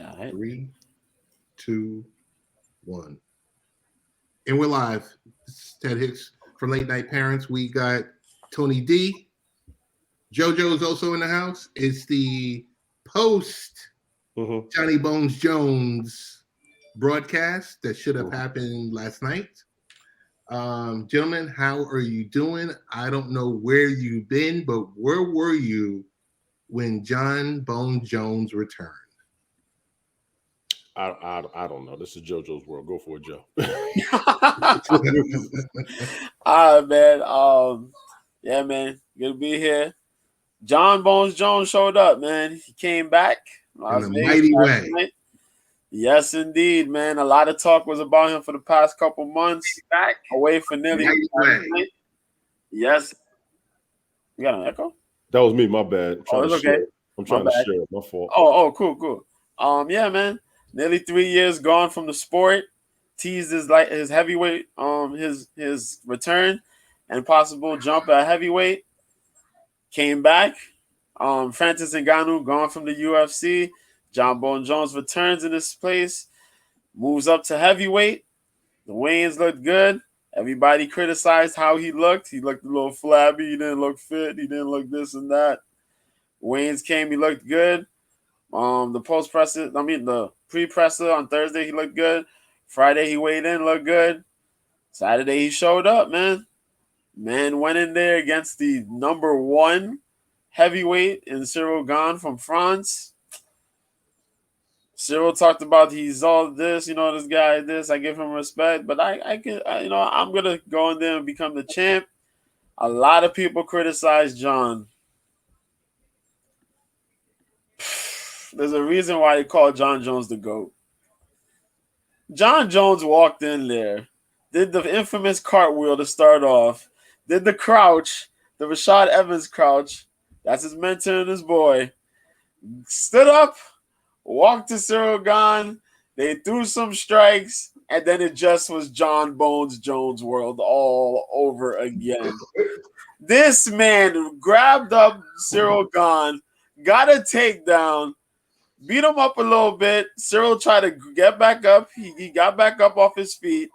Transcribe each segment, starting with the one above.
All right. 3, 2, 1. And we're live. This is Ted Hicks from Late Night Parents. We got Tony D. JoJo is also in the house. It's the post Johnny Bones Jones broadcast that should have happened last night. Gentlemen, how are you doing? I don't know where you've been, but where were you when John Bones Jones returned? I don't know. This is JoJo's world. Go for it, Joe. All right, man. Yeah, man. Good to be here. John Bones Jones showed up, man. He came back In a mighty way. Night. Yes, indeed, man. A lot of talk was about him for the past couple months. Back away for nearly. Yes. You got an echo? That was me. My bad. It's okay. I'm trying to share. My fault. Cool. Yeah, man. Nearly 3 years gone from the sport. Teased his heavyweight, his return and possible jump at heavyweight. Came back. Francis Ngannou gone from the UFC. John Bones Jones returns in this place. Moves up to heavyweight. The weigh-ins looked good. Everybody criticized how he looked. He looked a little flabby. He didn't look fit. He didn't look this and that. Weigh-ins came. He looked good. The pre-presser on Thursday, he looked good. Friday, he weighed in, looked good. Saturday, he showed up, man. Man went in there against the number 1 heavyweight in Cyril Gane from France. Cyril talked about he's all this, this guy, this. I give him respect, but I'm gonna go in there and become the champ. A lot of people criticize John. There's a reason why they call John Jones the GOAT. John Jones walked in there, did the infamous cartwheel to start off, did the crouch, the Rashad Evans crouch. That's his mentor and his boy. Stood up, walked to Cyril Gane. They threw some strikes, and then it just was John Bones Jones world all over again. This man grabbed up Cyril Gane, got a takedown, beat him up a little bit. Cyril tried to get back up. He got back up off his feet,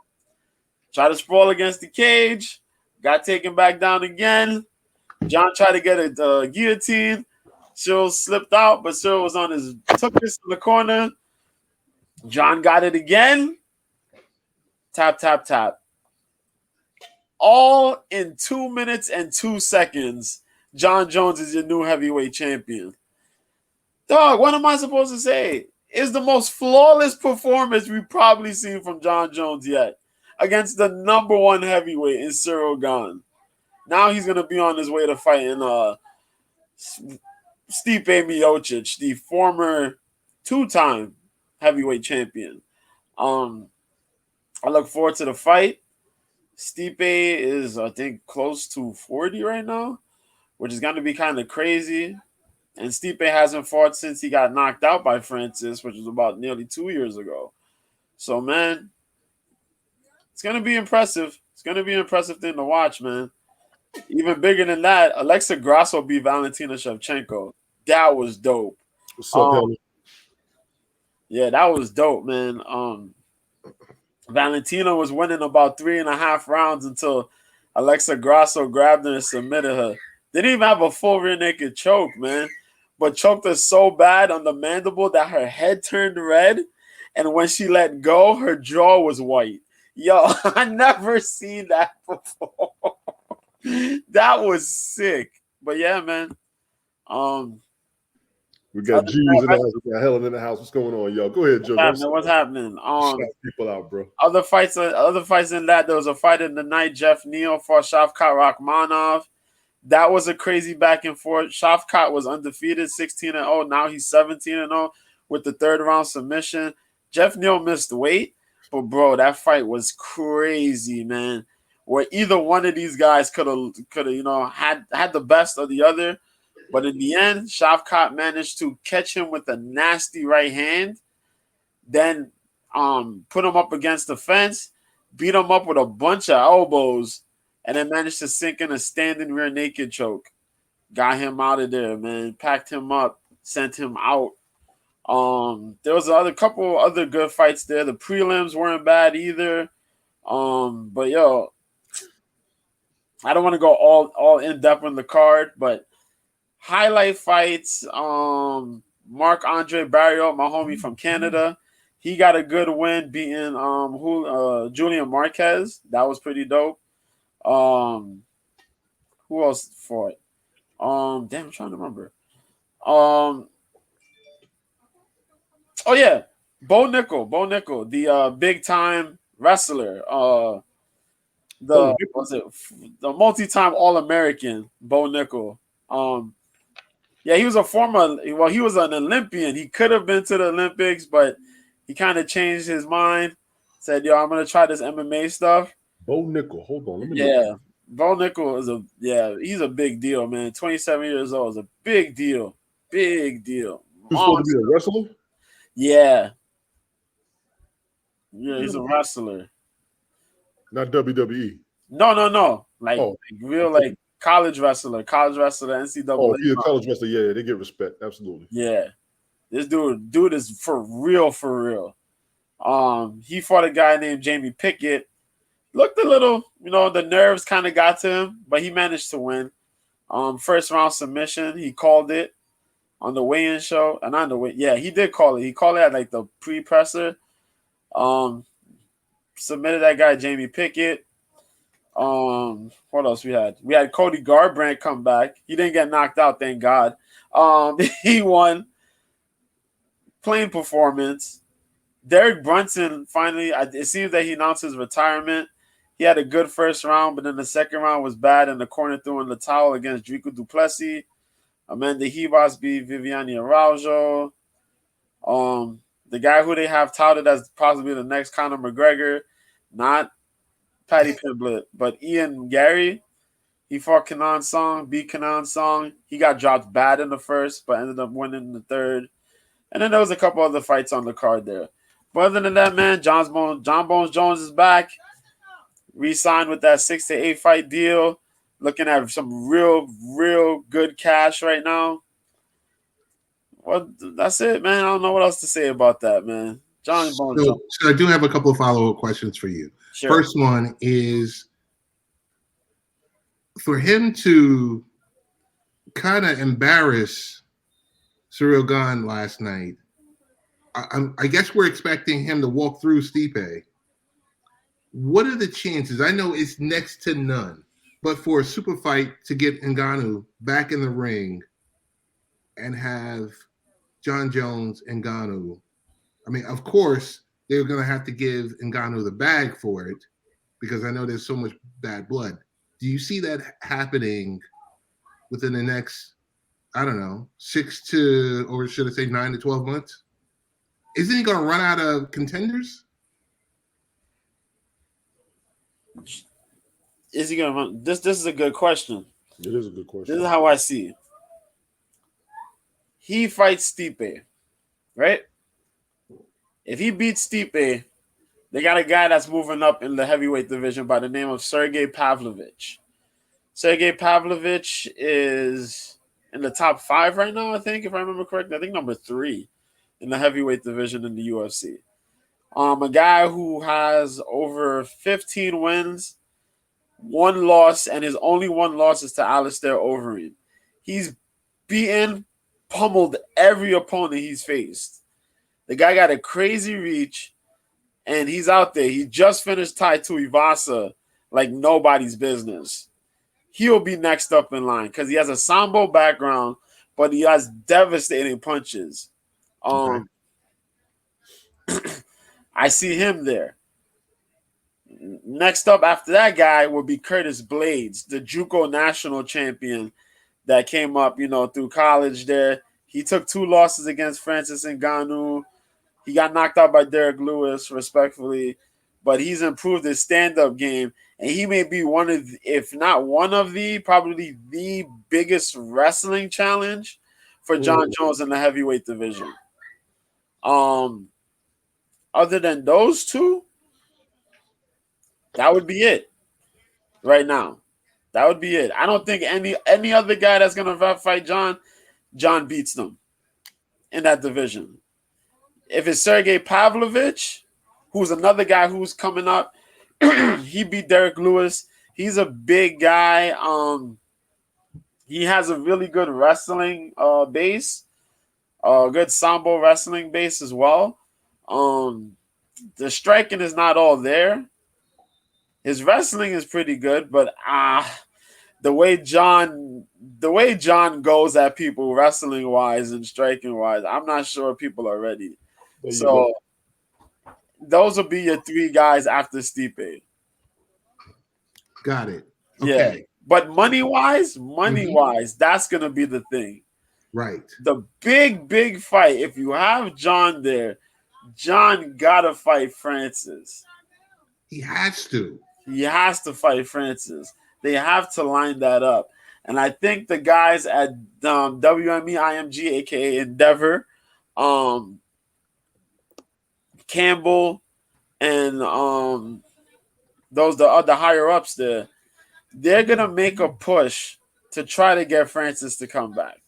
tried to sprawl against the cage, got taken back down again. John tried to get a guillotine. Cyril slipped out, but Cyril was took this to the corner. John got it again. Tap, tap, tap. All in 2 minutes and 2 seconds, John Jones is your new heavyweight champion. Dog, what am I supposed to say? It's the most flawless performance we've probably seen from John Jones yet against the number 1 heavyweight in Cyril Gane. Now he's going to be on his way to fighting Stipe Miocic, the former 2-time heavyweight champion. I look forward to the fight. Stipe is, I think, close to 40 right now, which is going to be kind of crazy. And Stipe hasn't fought since he got knocked out by Francis, which was about nearly 2 years ago. So, man, it's going to be impressive. It's going to be an impressive thing to watch, man. Even bigger than that, Alexa Grasso beat Valentina Shevchenko. That was dope. What's up, Ellie? Yeah, that was dope, man. Valentina was winning about 3.5 rounds until Alexa Grasso grabbed her and submitted her. Didn't even have a full rear naked choke, man. But choked her so bad on the mandible that her head turned red. And when she let go, her jaw was white. Yo, I never seen that before. That was sick. But yeah, man. We got G's in the house. We got Helen in the house. What's going on, y'all? Go ahead, Joe. What's happening? Shout people out, bro. Other fights in that. There was a fight in the night. Jeff Neal fought Shavkat Rakhmonov. That was a crazy back and forth. Shavkat was undefeated, 16-0. Now he's 17-0 with the 3rd round submission. Jeff Neal missed weight, but bro, that fight was crazy, man. Where either one of these guys could have had the best of the other, but in the end, Shavkat managed to catch him with a nasty right hand, then put him up against the fence, beat him up with a bunch of elbows, and then managed to sink in a standing rear naked choke. Got him out of there, man. Packed him up, sent him out. There was a couple other good fights there. The prelims weren't bad either. But yo, I don't want to go all in depth on the card, but highlight fights. Marc Andre Barrio, my homie from Canada, he got a good win beating Julian Marquez. That was pretty dope. Who else fought? Damn, I'm trying to remember. Oh yeah, Bo Nickel, the big time wrestler. The multi-time All-American Bo Nickel. Yeah, he was he was an Olympian. He could have been to the Olympics, but he kind of changed his mind. Said, "Yo, I'm gonna try this MMA stuff." Bo Nickel. Hold on, let me Yeah, look. Bo Nickel he's a big deal, man. 27 years old is a big deal. Big deal. Who's supposed to be a wrestler? Yeah. Yeah, he's a wrestler. Not WWE. No. Like real like college wrestler, NCAA. Oh, if you're a college wrestler, yeah, they get respect. Absolutely. Yeah. This dude is for real. He fought a guy named Jamie Pickett. Looked a little, the nerves kind of got to him, but he managed to win. First round submission, he called it on the weigh-in show. And on the way, yeah, he did call it. He called it at like the pre-presser. Submitted that guy Jamie Pickett. What else we had? We had Cody Garbrandt come back. He didn't get knocked out, thank God. He won. Plain performance. Derek Brunson finally, it seems that he announced his retirement. He had a good first round, but then the second round was bad, and the corner threw in the towel against Drico Duplessis. Amanda Ribas beat Viviane Araujo. The guy who they have touted as possibly the next Conor McGregor, not Paddy Pimblett, but Ian Gary. He fought Kenan Song, beat Kenan Song. He got dropped bad in the first, but ended up winning in the third. And then there was a couple other fights on the card there. But other than that, man, John Bones Jones is back. Re-signed with that 6 to 8 fight deal. Looking at some real good cash right now. Well, that's it, man. I don't know what else to say about that, man. John Bones Jones. So I do have a couple of follow-up questions for you. Sure. First one is for him to kind of embarrass Cyril Gane last night. I guess we're expecting him to walk through Stipe. What are the chances? I know it's next to none, but for a super fight to get Ngannou back in the ring and have John Jones and Ngannou, I mean, of course, they're going to have to give Ngannou the bag for it because I know there's so much bad blood. Do you see that happening within the next, I don't know, 6 to, or should I say 9 to 12 months? Isn't he going to run out of contenders? Is he going to run? This is a good question. It is a good question. This is how I see it. He fights Stipe, right? If he beats Stipe, they got a guy that's moving up in the heavyweight division by the name of Sergey Pavlovich. Sergey Pavlovich is in the top 5 right now, I think, if I remember correctly. I think number 3 in the heavyweight division in the UFC. A guy who has over 15 wins, 1 loss, and his only 1 loss is to Alistair Overeem. He's pummeled every opponent he's faced. The guy got a crazy reach, and he's out there. He just finished Tai Tuivasa like nobody's business. He'll be next up in line because he has a Sambo background, but he has devastating punches. I see him there. Next up after that guy will be Curtis Blades, the JUCO national champion that came up, through college there. He took 2 losses against Francis Ngannou. He got knocked out by Derek Lewis, respectfully, but he's improved his stand-up game, and he may be one of, if not one of the, probably the biggest wrestling challenge for John Jones in the heavyweight division. Other than those 2, that would be it right now. That would be it. I don't think any other guy that's going to fight John beats them in that division. If it's Sergey Pavlovich, who's another guy who's coming up, he beat Derek Lewis. He's a big guy. He has a really good wrestling base, good sambo wrestling base as well. The striking is not all there. His wrestling is pretty good, but the way John goes at people wrestling wise and striking wise, I'm not sure people are ready. There you So go. those will be your three guys after Stipe. Got it. Yeah. Okay. But money wise, that's gonna be the thing. Right. The big fight. If you have John there, John gotta fight Francis. He has to. He has to fight Francis. They have to line that up. And I think the guys at WME IMG, aka Endeavor, Campbell, and those the other higher ups there, they're gonna make a push to try to get Francis to come back.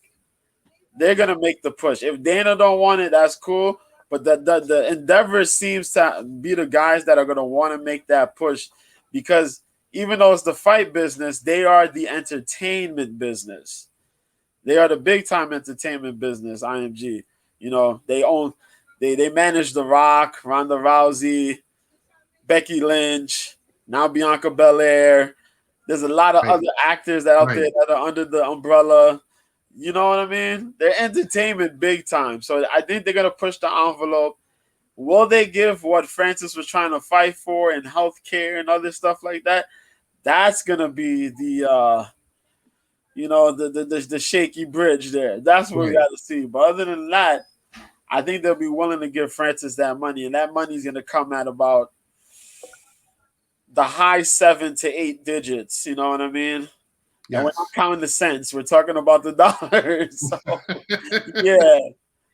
They're gonna make the push. If Dana don't want it, that's cool. But the Endeavor seems to be the guys that are gonna want to make that push, because even though it's the fight business, they are the entertainment business. They are the big time entertainment business. IMG, you know, they manage The Rock, Ronda Rousey, Becky Lynch, now Bianca Belair. There's a lot of other actors that out there that are under the umbrella. You know what I mean? They're entertainment big time. So I think they're gonna push the envelope. Will they give what Francis was trying to fight for in healthcare and other stuff like that? That's gonna be the the shaky bridge there. That's what we got to see. But other than that, I think they'll be willing to give Francis that money, and that money is gonna come at about the high 7 to 8 digits. You know what I mean? Yes. And we're not counting the cents. We're talking about the dollars.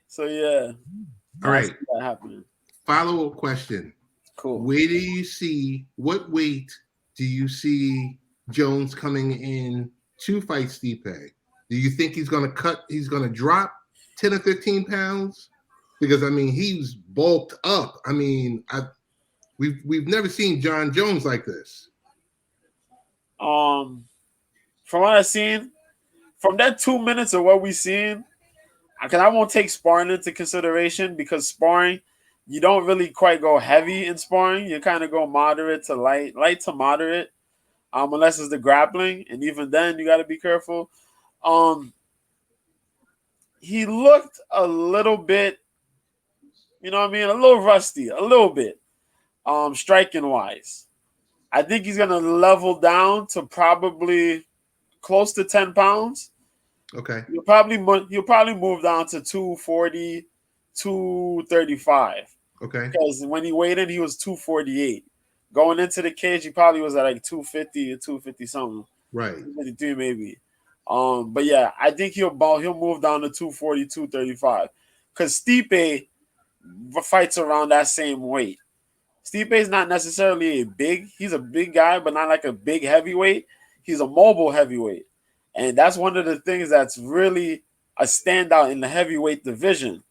So yeah. All right. That happening. Follow-up question. Cool. What weight do you see Jones coming in to fight Stipe? Do you think he's going to drop 10 or 15 pounds? Because, I mean, he's bulked up. I mean, we've never seen John Jones like this. From what I've seen, from that 2 minutes of what we've seen, because I won't take sparring into consideration, because sparring, you don't really quite go heavy in sparring. You kind of go moderate to light to moderate, unless it's the grappling, and even then you got to be careful. He looked a little bit, you know what I mean, a little rusty, a little bit, striking wise. I think he's gonna level down to probably close to 10 pounds. Okay. He'll probably move down to 240, 235. Okay. Because when he weighed in, he was 248. Going into the cage, he probably was at like 250 or 250 something. Right. 253 maybe. But yeah, I think he'll move down to 240, 235. Because Stipe fights around that same weight. Stipe is not necessarily he's a big guy, but not like a big heavyweight. He's a mobile heavyweight. And that's one of the things that's really a standout in the heavyweight division.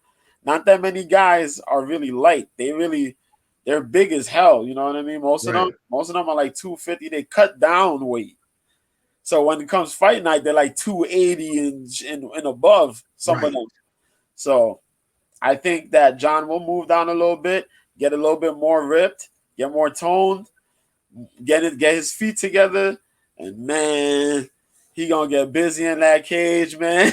Not that many guys are really light. They're big as hell. You know what I mean? Most of them are like 250. They cut down weight. So when it comes fight night, they're like 280 and above, some of them. So I think that John will move down a little bit, get a little bit more ripped, get more toned, get his feet together, and man, he gonna get busy in that cage, man.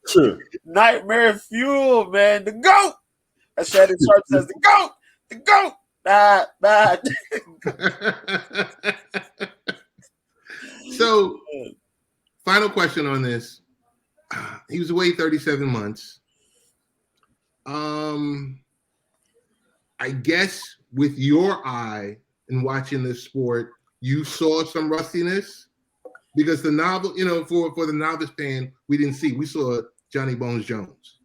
Sure. Nightmare fuel, man. The GOAT. As Shannon Sharp says, the GOAT. The GOAT. Bad. So, final question on this. He was away 37 months. I guess with your eye in watching this sport, you saw some rustiness, because the novel, for the novice fan, we didn't see. We saw Johnny Bones Jones.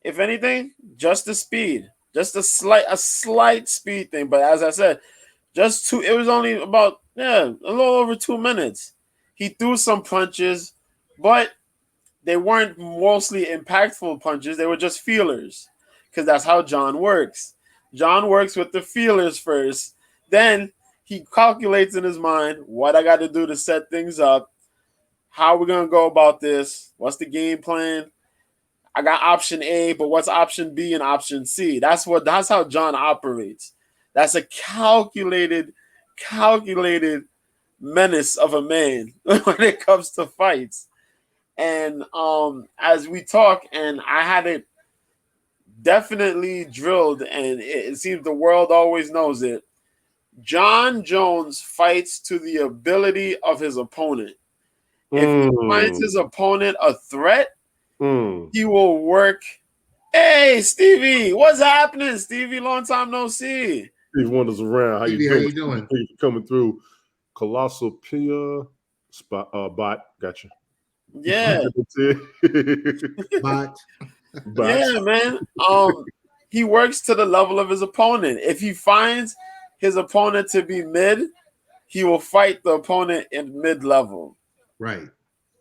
If anything, just the speed, just a slight speed thing. But as I said, it was only about a little over 2 minutes. He threw some punches, but they weren't mostly impactful punches. They were just feelers, because that's how John works. John works with the feelers first. Then he calculates in his mind what I got to do to set things up. How we're gonna go about this? What's the game plan? I got option A, but what's option B and option C? That's how John operates. That's a calculated menace of a man when it comes to fights. And as we talk, and I had it definitely drilled, and it seems the world always knows it. John Jones fights to the ability of his opponent. If he finds his opponent a threat, he will work. Hey, Stevie, what's happening, Stevie? Long time no see. Steve Wonder's around. How Stevie, you doing? how you doing? Thank you for coming through. Colossal Pia bot. Gotcha. Yeah. Bot. Yeah, man. He works to the level of his opponent. If he finds his opponent to be mid, he will fight the opponent in mid-level. Right.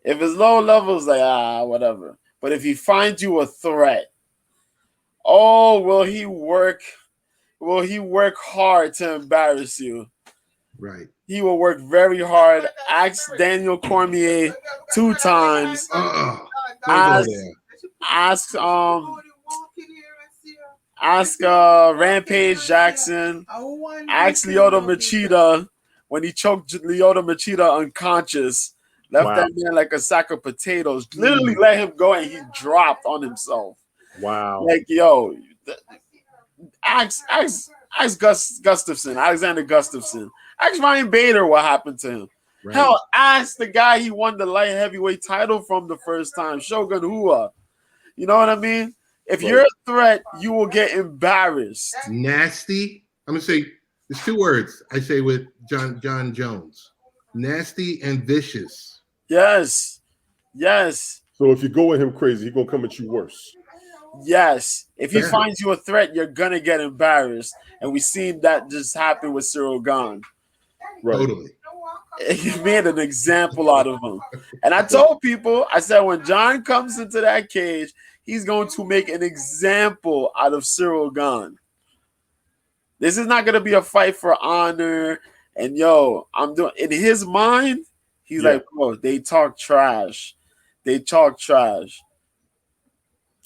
If it's low level, it's like, whatever. But if he finds you a threat, will he work hard to embarrass you? Right. He will work very hard. Ask Daniel Cormier 2 times. Ask Rampage Jackson. Ask Lyoto Machida when he choked Lyoto Machida unconscious. Left that man like a sack of potatoes. Literally let him go, and he dropped on himself. Wow. Like, yo, ask Gustafson, Alexander Gustafson. Ask Ryan Bader what happened to him. Right. Hell, ask the guy he won the light heavyweight title from the first time, Shogun Rua. You know what I mean? If you're a threat, you will get embarrassed. Nasty. I'm gonna say there's 2 words I say with John Jones: nasty and vicious. Yes. So if you go at him crazy, he's gonna come at you worse. Yes. If he finds you a threat, you're gonna get embarrassed, and we've seen that just happen with Cyril Gane. Right. Totally. He made an example out of him. And I told people, I said, when John comes into that cage, he's going to make an example out of Cyril Gane. This is not going to be a fight for honor. And I'm doing in his mind, he's like, bro, they talk trash.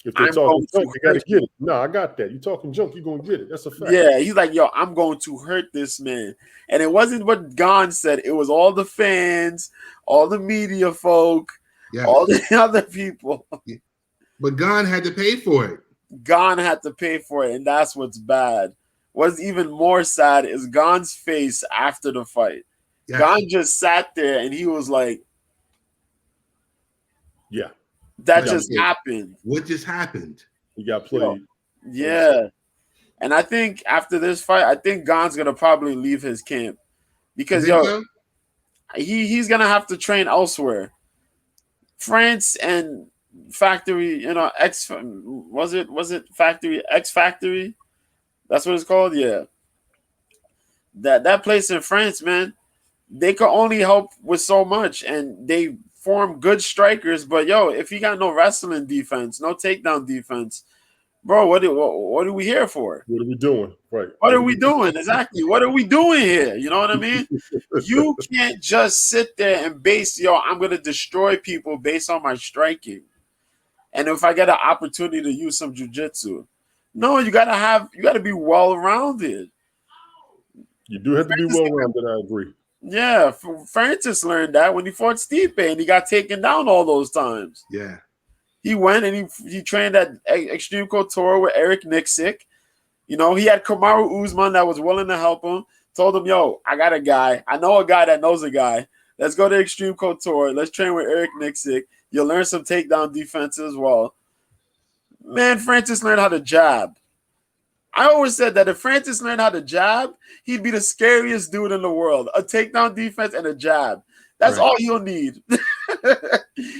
If they're talking junk, you got to get it. No, I got that. You talking junk, you're going to get it. That's a fact. Yeah, he's like, I'm going to hurt this man. And it wasn't what Gane said. It was all the fans, all the media folk, all the other people. Yeah. But Gane had to pay for it. Gane had to pay for it, and that's what's bad. What's even more sad is Gane's face after the fight. Yes. Gane just sat there, and he was like, yeah. That just happened. What just happened? He got played. Yeah. And I think after this fight, I think Gane's going to probably leave his camp. Because, he's going to have to train elsewhere. France and Factory, X Factory? That's what it's called? Yeah. That place in France, man, they could only help with so much, and they form good strikers. But if you got no wrestling defense, no takedown defense, bro, what are we here for? What are we doing? Right. What are we doing? Exactly. What are we doing here? You know what I mean? You can't just sit there and base, I'm going to destroy people based on my striking. And if I get an opportunity to use some jiu-jitsu. No, you got to be well-rounded. You do have to be well-rounded, I agree. Yeah, Francis learned that when he fought Stipe, and he got taken down all those times. Yeah. He went and he trained at Extreme Couture with Eric Nixick. He had Kamaru Usman that was willing to help him. Told him, I got a guy. I know a guy that knows a guy. Let's go to Extreme Couture. Let's train with Eric Nixick. You'll learn some takedown defense as well. Man, Francis learned how to jab. I always said that if Francis learned how to jab, he'd be the scariest dude in the world. A takedown defense and a jab. That's all he'll need.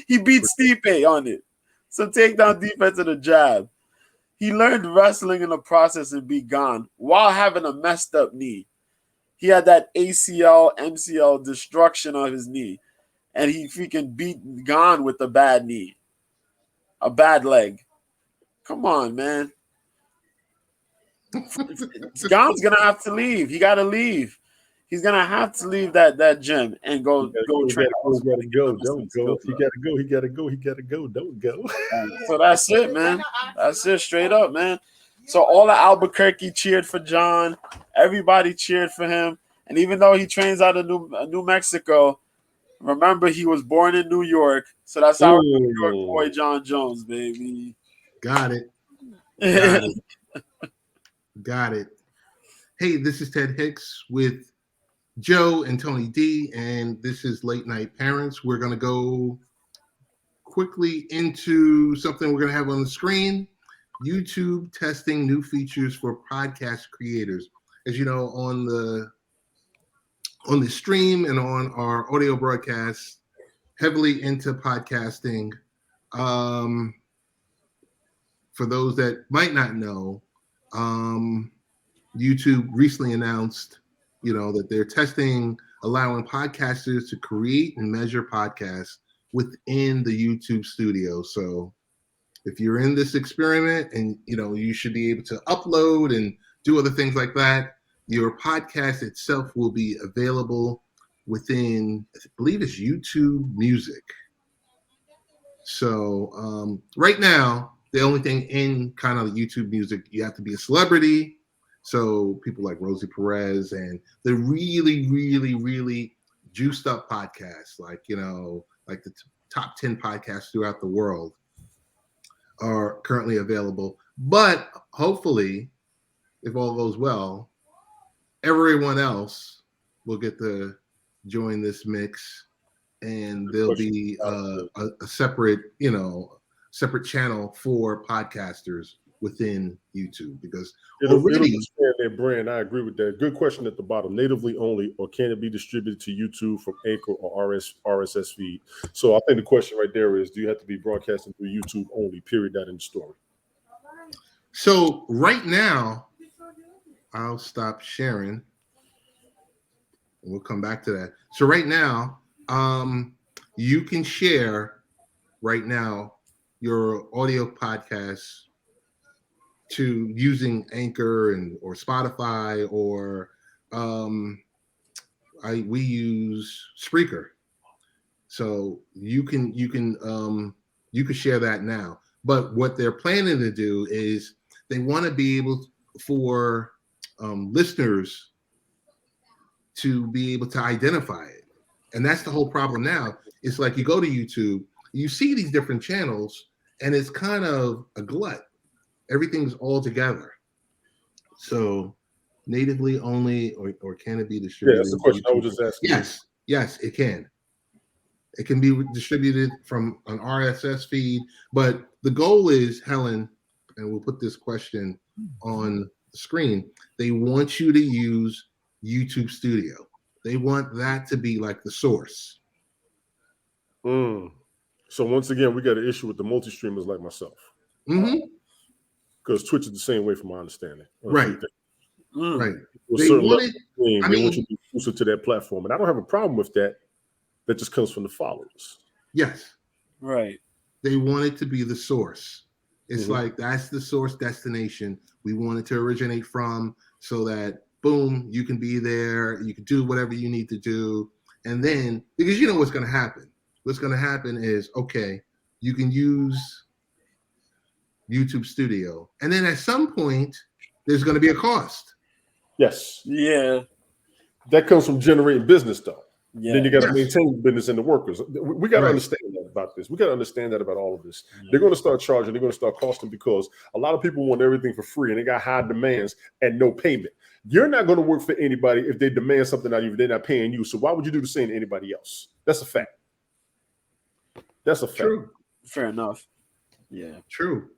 He beat Stipe on it. So takedown defense and a jab. He learned wrestling in the process and beat Gane while having a messed up knee. He had that ACL, MCL destruction on his knee. And he freaking beat Gane with a bad knee. a bad leg. Come on, man. Gom's gonna have to leave. He gotta leave. He's gonna have to leave that gym and go train. Don't go. He gotta go. Don't go. So that's it, man. That's it, straight up, man. So all of Albuquerque cheered for John. Everybody cheered for him. And even though he trains out of New Mexico, remember he was born in New York. So that's our New York boy, John Jones, baby. Got it. Got it. Hey, this is Ted Hicks with Joe and Tony D, and this is Late Night Parents. We're going to go quickly into something we're going to have on the screen. YouTube testing new features for podcast creators. As you know, on the stream and on our audio broadcast, heavily into podcasting. For those that might not know, YouTube recently announced, that they're testing, allowing podcasters to create and measure podcasts within the YouTube studio. So if you're in this experiment and, you should be able to upload and do other things like that, your podcast itself will be available within, I believe it's YouTube Music. So right now, the only thing in kind of YouTube Music, you have to be a celebrity. So people like Rosie Perez and the really, really, really juiced up podcasts, like the top 10 podcasts throughout the world are currently available. But hopefully, if all goes well, everyone else will get to join this mix, and there'll be a separate, separate channel for podcasters within YouTube, because it'll expand their brand. I agree with that. Good question at the bottom. Natively only, or can it be distributed to YouTube from Anchor or RSS feed? So I think the question right there is, do you have to be broadcasting through YouTube only? Period. That in the story. So right now, I'll stop sharing. We'll come back to that. So right now, you can share right now your audio podcasts to using Anchor or Spotify, or we use Spreaker. So you can share that now. But what they're planning to do is they want to be able for listeners to be able to identify it. And that's the whole problem now. It's like you go to YouTube, you see these different channels, and it's kind of a glut. Everything's all together. So natively only, or can it be distributed? Yeah, that's the question I was just asking. Yes, it can. It can be distributed from an RSS feed, but the goal is, Helen, and we'll put this question on the screen, they want you to use YouTube Studio. They want that to be like the source. So once again, we got an issue with the multi-streamers like myself. Because Twitch is the same way, from my understanding. Right. Right. They want you to be exclusive to that platform. And I don't have a problem with that. That just comes from the followers. Yes. Right. They want it to be the source. It's like, that's the source destination we want it to originate from, so that, boom, you can be there. You can do whatever you need to do. And then, because you know what's going to happen. What's going to happen is, okay, you can use YouTube Studio. And then at some point, there's going to be a cost. Yes. Yeah. That comes from generating business, though. Yeah. Then you got to maintain the business and the workers. We got to understand that about this. We got to understand that about all of this. Yeah. They're going to start charging. They're going to start costing, because a lot of people want everything for free, and they got high demands and no payment. You're not going to work for anybody if they demand something out of you. They're not paying you. So why would you do the same to anybody else? That's a fact. That's a fact. True. Fair enough. Yeah. True.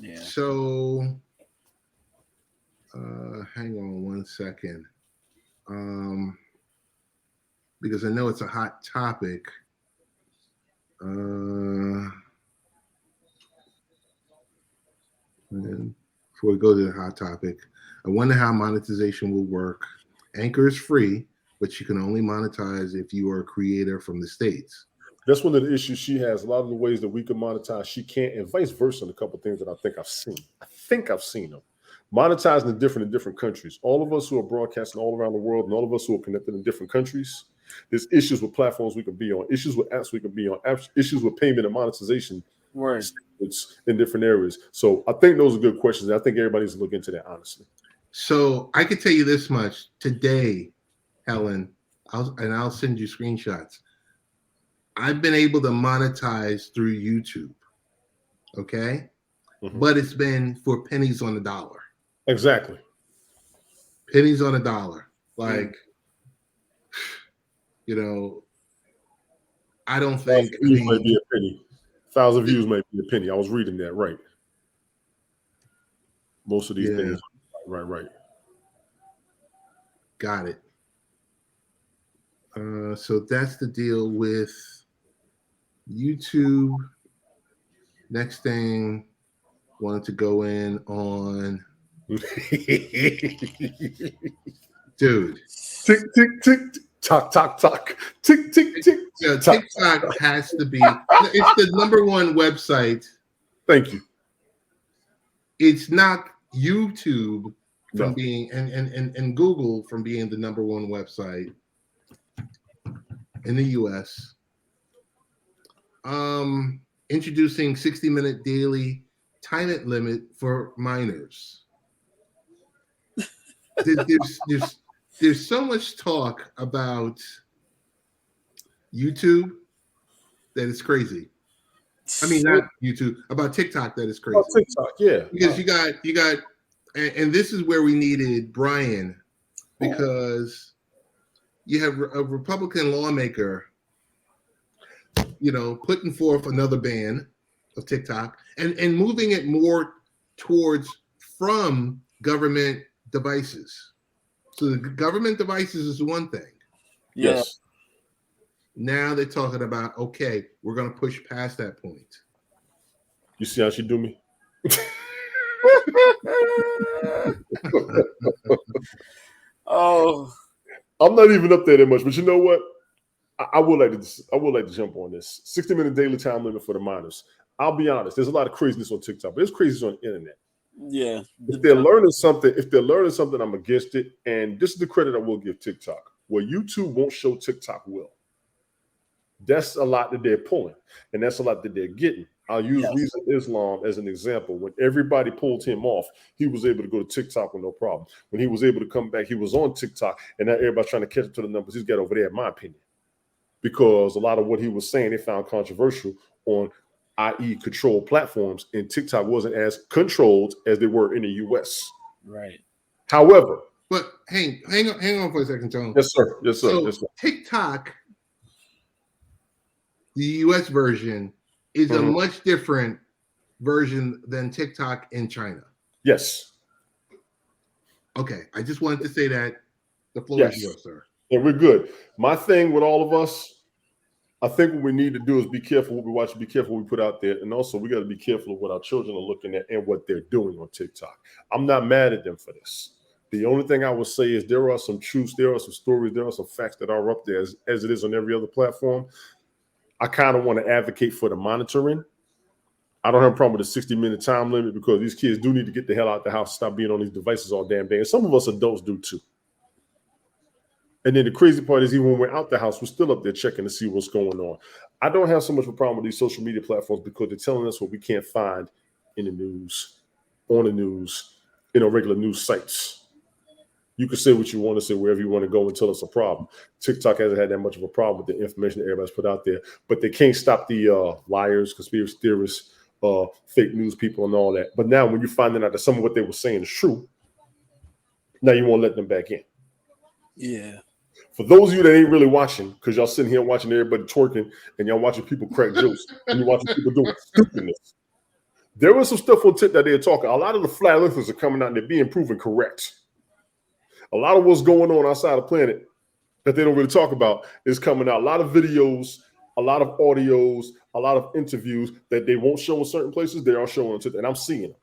Yeah. So, hang on one second. Because I know it's a hot topic. And before we go to the hot topic, I wonder how monetization will work. Anchor is free, but you can only monetize if you are a creator from the States. That's one of the issues she has. A lot of the ways that we can monetize, she can't, and vice versa. And a couple of things that I think I've seen them monetizing in different countries. All of us who are broadcasting all around the world, and all of us who are connected in different countries, there's issues with platforms we can be on, issues with apps we can be on, issues with payment and monetization in different areas. So I think those are good questions. And I think everybody needs to look into that, honestly. So I could tell you this much today, Helen, I'll send you screenshots. I've been able to monetize through YouTube, okay? Mm-hmm. But it's been for pennies on the dollar. Exactly. Pennies on a dollar. Like, you know, I don't think... Views might be a penny. 1,000 views might be a penny. I was reading that, right. Most of these things. Right. Got it. So that's the deal with YouTube. Next thing, wanted to go in on dude. Tick tick tick tock tock tock tick tick tick. Yeah, TikTok has to be. It's the #1 website. Thank you. It's not YouTube from being and Google from being the #1 website in the US. Introducing 60-minute daily time limit for minors. There's so much talk about YouTube that is crazy. I mean, not YouTube, about TikTok that is crazy. Oh, TikTok, yeah. Because you got, and this is where we needed Brian, because you have a Republican lawmaker, you know, putting forth another ban of TikTok and moving it more towards from government devices. So the government devices is one thing. Yes. Now they're talking about, okay, we're going to push past that point. You see how she do me? Oh, I'm not even up there that much, but you know what? I would like to jump on this 60-minute daily time limit for the minors. I'll be honest. There's a lot of craziness on TikTok, but there's craziness on the internet. Yeah. If they're learning something, I'm against it. And this is the credit I will give TikTok. Where YouTube won't show, TikTok will. That's a lot that they're pulling, and that's a lot that they're getting. I'll use Reason Islam as an example. When everybody pulled him off, he was able to go to TikTok with no problem. When he was able to come back, he was on TikTok, and now everybody's trying to catch up to the numbers he's got over there, in my opinion. Because a lot of what he was saying, they found controversial on, i.e. controlled platforms, and TikTok wasn't as controlled as they were in the US. Right. However. But hang on for a second, Tone. Yes, sir. So TikTok, the US version, is a much different version than TikTok in China. Yes. Okay. I just wanted to say that. The floor is yours, sir. And we're good. My thing with all of us, I think what we need to do is be careful what we watch, be careful what we put out there. And also we got to be careful of what our children are looking at and what they're doing on TikTok. I'm not mad at them for this. The only thing I would say is there are some truths, there are some stories, there are some facts that are up there as it is on every other platform. I kind of want to advocate for the monitoring. I don't have a problem with the 60-minute time limit because these kids do need to get the hell out the house, stop being on these devices all damn day. And some of us adults do too. And then the crazy part is even when we're out the house, we're still up there checking to see what's going on. I don't have so much of a problem with these social media platforms because they're telling us what we can't find in the news, on the news, regular news sites. You can say what you want to say wherever you want to go until it's a problem. TikTok hasn't had that much of a problem with the information that everybody's put out there, but they can't stop the liars, conspiracy theorists, fake news people and all that. But now when you're finding out that some of what they were saying is true, now you won't let them back in. Yeah. For those of you that ain't really watching, because y'all sitting here watching everybody twerking and y'all watching people crack jokes and you're watching people doing stupidness. There was some stuff on TikTok that they're talking. A lot of the flat earthers are coming out and they're being proven correct. A lot of what's going on outside the planet that they don't really talk about is coming out. A lot of videos, a lot of audios, a lot of interviews that they won't show in certain places, they are showing on TikTok. And I'm seeing them.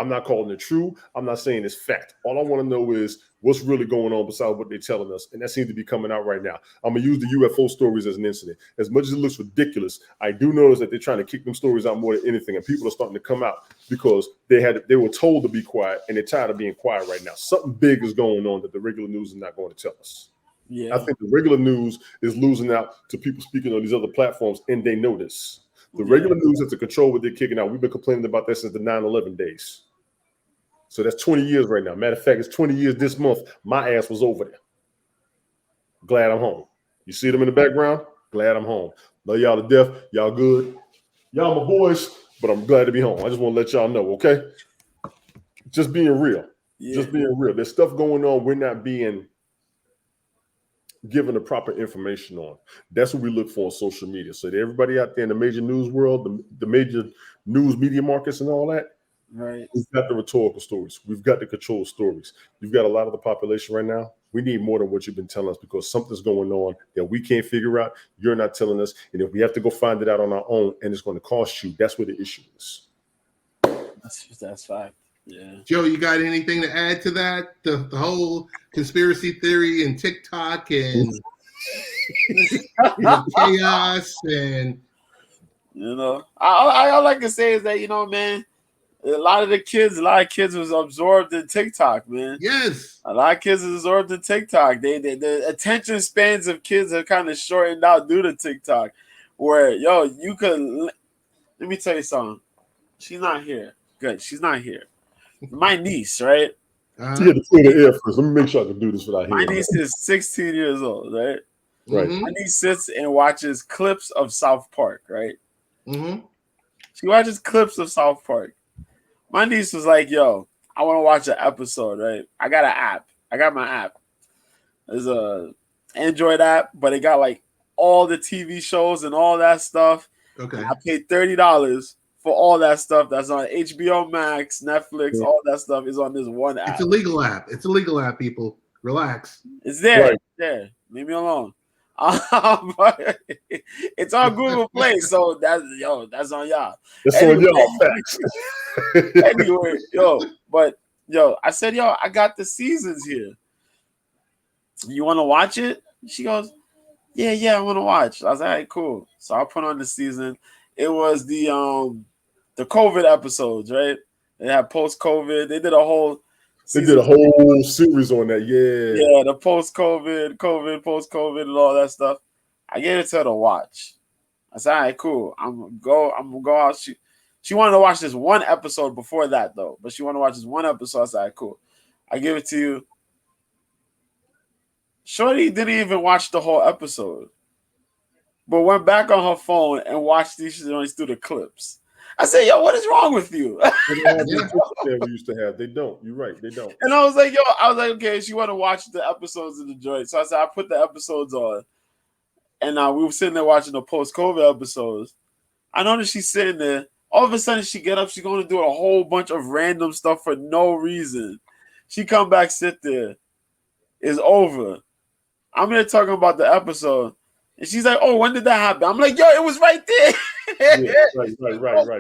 I'm not calling it true. I'm not saying it's fact. All I want to know is what's really going on besides what they're telling us. And that seems to be coming out right now. I'm going to use the UFO stories as an incident. As much as it looks ridiculous, I do notice that they're trying to kick them stories out more than anything. And people are starting to come out because they were told to be quiet and they're tired of being quiet right now. Something big is going on that the regular news is not going to tell us. Yeah. I think the regular news is losing out to people speaking on these other platforms, and they know this. The regular news has to control what they're kicking out. We've been complaining about that since the 9/11 days. So that's 20 years right now. Matter of fact, it's 20 years this month. My ass was over there. Glad I'm home. You see them in the background? Glad I'm home. Love y'all to death. Y'all good. Y'all my boys, but I'm glad to be home. I just want to let y'all know, okay? Just being real. Yeah. Just being real. There's stuff going on we're not being given the proper information on. That's what we look for on social media. So that everybody out there in the major news world, the major news media markets and all that, right? We've got the rhetorical stories. We've got the control stories. You've got a lot of the population right now. We need more than what you've been telling us because something's going on that we can't figure out. You're not telling us. And if we have to go find it out on our own and it's going to cost you, that's where the issue is. That's fact. Yeah. Joe, you got anything to add to that? The whole conspiracy theory and TikTok and chaos and all I can say is that man, a lot of kids was absorbed in TikTok, man. Yes, a lot of kids is absorbed in TikTok. The attention spans of kids have kind of shortened out due to TikTok. Where you could let me tell you something. She's not here. Good, she's not here. My niece, right? You had to clear the air first. Let me make sure I can do this without hearing. My niece is 16 years old, right? Right. My niece sits and watches clips of South Park, right? Mm-hmm. She watches clips of South Park. My niece was like, "Yo, I want to watch an episode, right? I got an app. I got my app. There's a Android app, but it got like all the TV shows and all that stuff. Okay. And I paid $30 for all that stuff that's on HBO Max, Netflix, all that stuff is on this one app. It's a legal app. It's a legal app, people. Relax. It's there. Right. It's there. Leave me alone. It's on Google Play, so that's on y'all. That's on y'all. Facts. Anyway, I said, I got the seasons here. You want to watch it? She goes, yeah, I want to watch. I was like, all right, cool. So I put on the season. It was the COVID episodes, right? They had post-COVID. They did a whole series on that, yeah. Yeah, the post-COVID, post-COVID, and all that stuff. I gave it to her to watch. I said, all right, cool. I'm gonna go out. She wanted to watch this one episode before that, though. But she wanted to watch this one episode. I said, all right, cool. I give it to you. Shorty didn't even watch the whole episode, but went back on her phone and watched these joints through the clips. I said, "Yo, what is wrong with you?" They don't have the we used to have. They don't. You're right. They don't. And I was like, okay, she want to watch the episodes of the joint. So I said, I put the episodes on, and we were sitting there watching the post-COVID episodes. I noticed she's sitting there. All of a sudden, she get up. She's going to do a whole bunch of random stuff for no reason. She come back, sit there. It's over. I'm here talking about the episode. And she's like, "Oh, when did that happen?" I'm like, "Yo, it was right there." Yeah, right.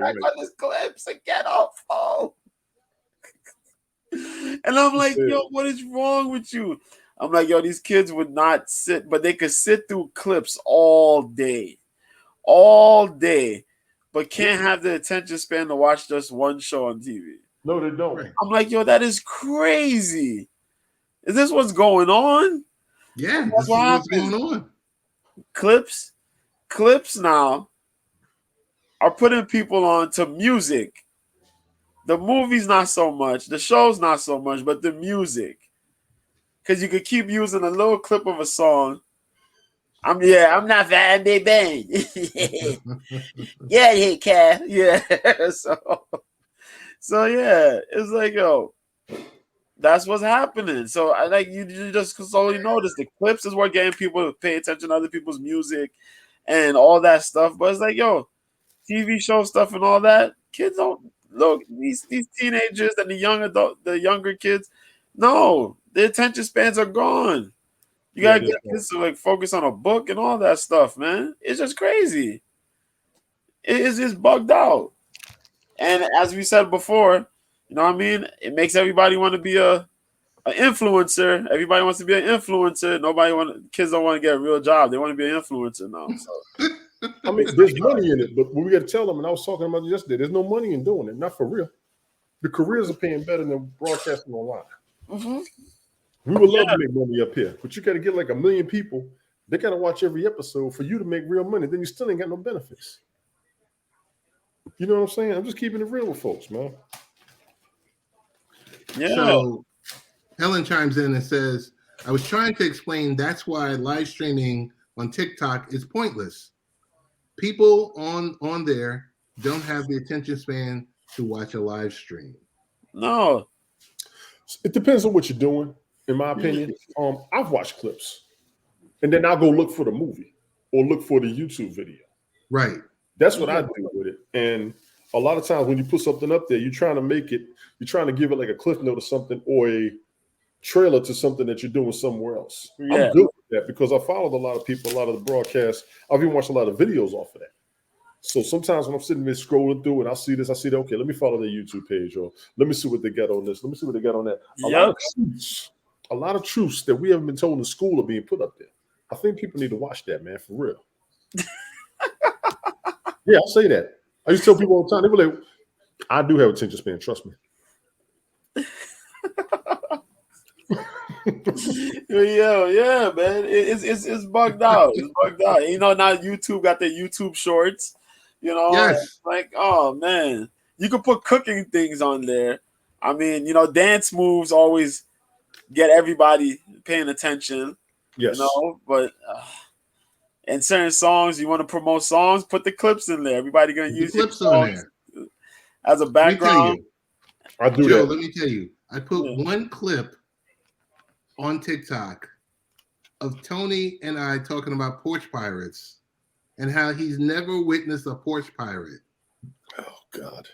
On this clips and get off phone. And I'm like, "Yo, what is wrong with you?" I'm like, "Yo, these kids would not sit, but they could sit through clips all day, but can't have the attention span to watch just one show on TV." No, they don't. I'm like, "Yo, that is crazy. Is this what's going on?" Yeah, that's what's going on. Clips now are putting people on to music. The movies not so much, the shows not so much, but the music. Because you could keep using a little clip of a song. I'm not Van Day Bang. Yeah, hey, cat. Yeah. So yeah, it's like, yo, that's what's happening. So I like you just slowly notice the clips is what getting people to pay attention to other people's music and all that stuff. But it's like, yo, TV show stuff and all that. Kids don't look these teenagers and the younger kids. No, their attention spans are gone. You gotta get kids to like focus on a book and all that stuff, man. It's just crazy. It is just bugged out. And as we said before, You know what I mean? It makes everybody want to be an influencer. Everybody wants to be an influencer. Kids don't want to get a real job. They want to be an influencer now. So. I mean, there's money in it, but we got to tell them, and I was talking about it yesterday, there's no money in doing it, not for real. The careers are paying better than broadcasting online. Mm-hmm. We would love to make money up here, but you got to get like 1 million people. They got to watch every episode for you to make real money. Then you still ain't got no benefits. You know what I'm saying? I'm just keeping it real with folks, man. Yeah. So Helen chimes in and says, I was trying to explain that's why live streaming on TikTok is pointless. People on there don't have the attention span to watch a live stream. No. It depends on what you're doing, in my opinion. I've watched clips, and then I'll go look for the movie or look for the YouTube video. Right. That's what I do with it. And a lot of times when you put something up there, you're trying to give it like a cliff note or something, or a trailer to something that you're doing somewhere else. Yeah. I'm good with that because I followed a lot of people, a lot of the broadcasts. I've even watched a lot of videos off of that. So sometimes when I'm sitting there scrolling through and I see this, okay, let me follow their YouTube page, or let me see what they got on this. Let me see what they got on that. A lot of truths that we haven't been told in school are being put up there. I think people need to watch that, man, for real. Yeah, I'll say that. I used to tell people all the time, they were like, I do have attention span, trust me. Yeah, man. It's bugged out. It's bugged out. You know, now YouTube got their YouTube shorts. You know, yes. Like, oh man, you could put cooking things on there. I mean, you know, dance moves always get everybody paying attention. Yes. You know, but in certain songs, you want to promote songs, put the clips in there. Everybody gonna use clips on there as a background. I do Joe, that. let me tell you, I put one clip on TikTok of Tony and I talking about porch pirates and how he's never witnessed a porch pirate. Oh God.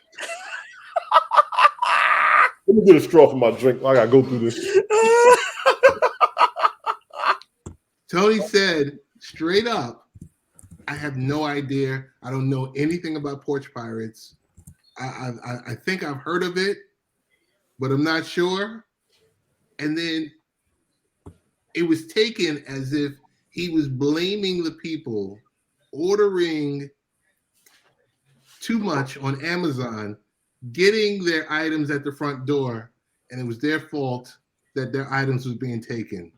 Let me get a straw for my drink. I gotta go through this. Tony said straight up, I have no idea. I don't know anything about porch pirates. I think I've heard of it, but I'm not sure. And then it was taken as if he was blaming the people ordering too much on Amazon, getting their items at the front door, and it was their fault that their items was being taken.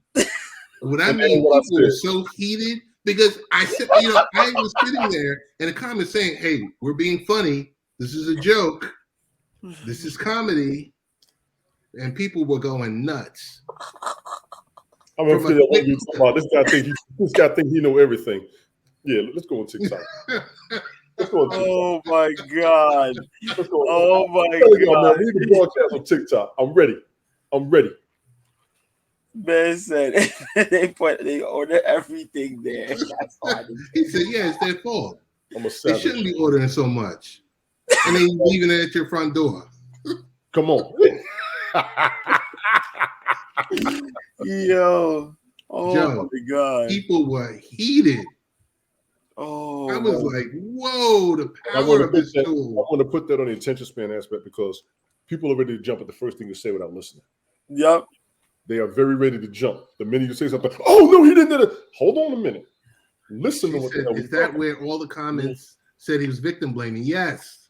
What I mean, people were so heated because I said, you know, I was sitting there in a comment saying, hey, we're being funny. This is a joke. This is comedy. And people were going nuts. I'm gonna figure out what you're talking about. This guy think he know everything. Yeah, let's go on TikTok. Let's go on TikTok. Oh my God. Oh my God. We need to broadcast on TikTok. I'm ready. Man said they order everything there. That's he said, yeah, it's their fault. I'm a savage. They shouldn't be ordering so much. And then leaving it at your front door. Come on. Yo. Oh Joe, my God. People were heated. Oh, I was like, whoa, the power of this tool. I want to put that on the attention span aspect because people are ready to jump at the first thing you say without listening. Yep. They are very ready to jump. The minute you say something, oh no, he didn't do it. Hold on a minute. Listen to what the hell is that talking. Where all the comments said he was victim blaming? Yes.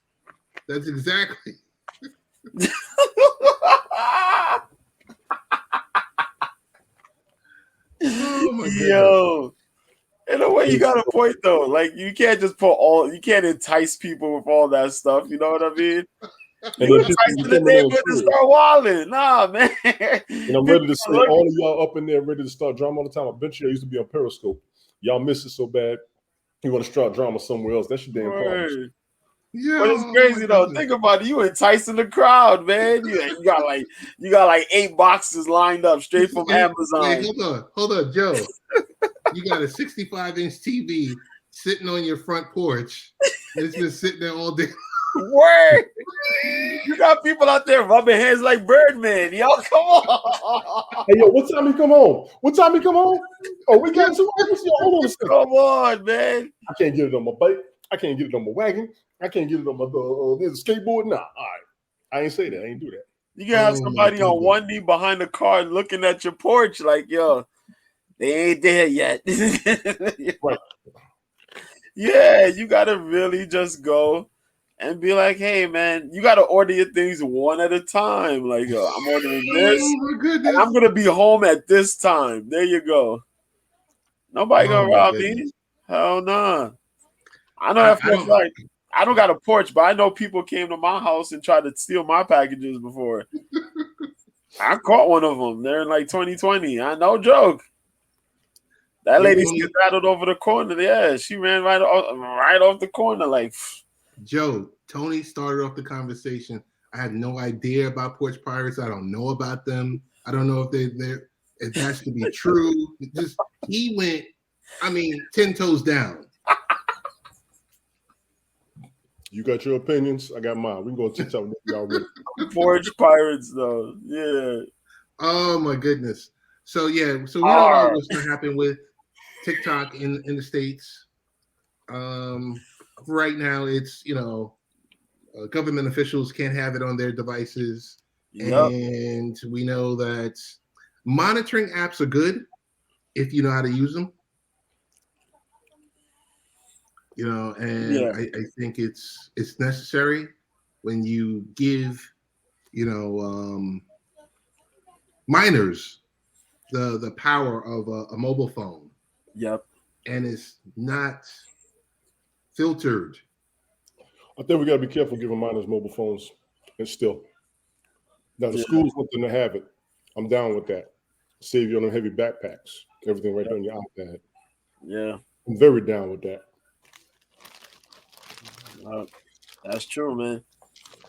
That's exactly. Oh my Yo. In a way, you got a point though. Like you can't just you can't entice people with all that stuff. You know what I mean? You entice the neighborhood to start wilding. Nah, man. And I'm ready to see all of y'all up in there ready to start drama all the time. I bet you I used to be on Periscope. Y'all miss it so bad. You want to start drama somewhere else. That's your damn problem. Yeah, but it's crazy though. Goodness. Think about it. You enticing the crowd, man. You got like 8 boxes lined up straight from Amazon. Wait, hold on, Joe. You got a 65-inch TV sitting on your front porch, and it's been sitting there all day. Word. You got people out there rubbing hands like Birdman. Yo, come on. Hey, yo, what time he come home? Oh, we got some. Hold on. Come on, man. I can't get it on my bike. I can't get it on my wagon. I can't get it on my there's a skateboard. Nah, all right. I ain't say that. I ain't do that. You can have Oh, my somebody on goodness. one knee behind the car looking at your porch like, yo, they ain't there yet. Right. Yeah, you gotta really just go and be like, hey man, you gotta order your things one at a time. Like, yo, I'm ordering this, Oh my and goodness. I'm gonna be home at this time. There you go. Nobody Oh gonna my rob goodness. me. Hell nah. I know that I for a don't. fact. I don't got a porch, but I know people came to my house and tried to steal my packages before. I caught one of them. They're in like 2020. I no joke. That Yo, lady Tony, skedaddled over the corner. Yeah, she ran right off the corner. Like, Joe, Tony started off the conversation. I had no idea about porch pirates. I don't know about them. I don't know if they're if that's to be true. Just he went, I mean, 10 toes down. You got your opinions. I got mine. We can go on TikTok when y'all ready. porch pirates, though. Yeah. Oh my goodness. So yeah, so we don't know Arr. what's gonna happen with TikTok in the States. Right now it's government officials can't have it on their devices. Yep. And we know that monitoring apps are good if you know how to use them. And Yeah. I think it's necessary when you give minors the power of a mobile phone, Yep. and it's not filtered. I think we got to be careful giving minors mobile phones and still. Now, the Yeah. schools want them to have it. I'm down with that. Save you on them heavy backpacks. Everything right there on your iPad. Yeah. I'm very down with that. That's true, man.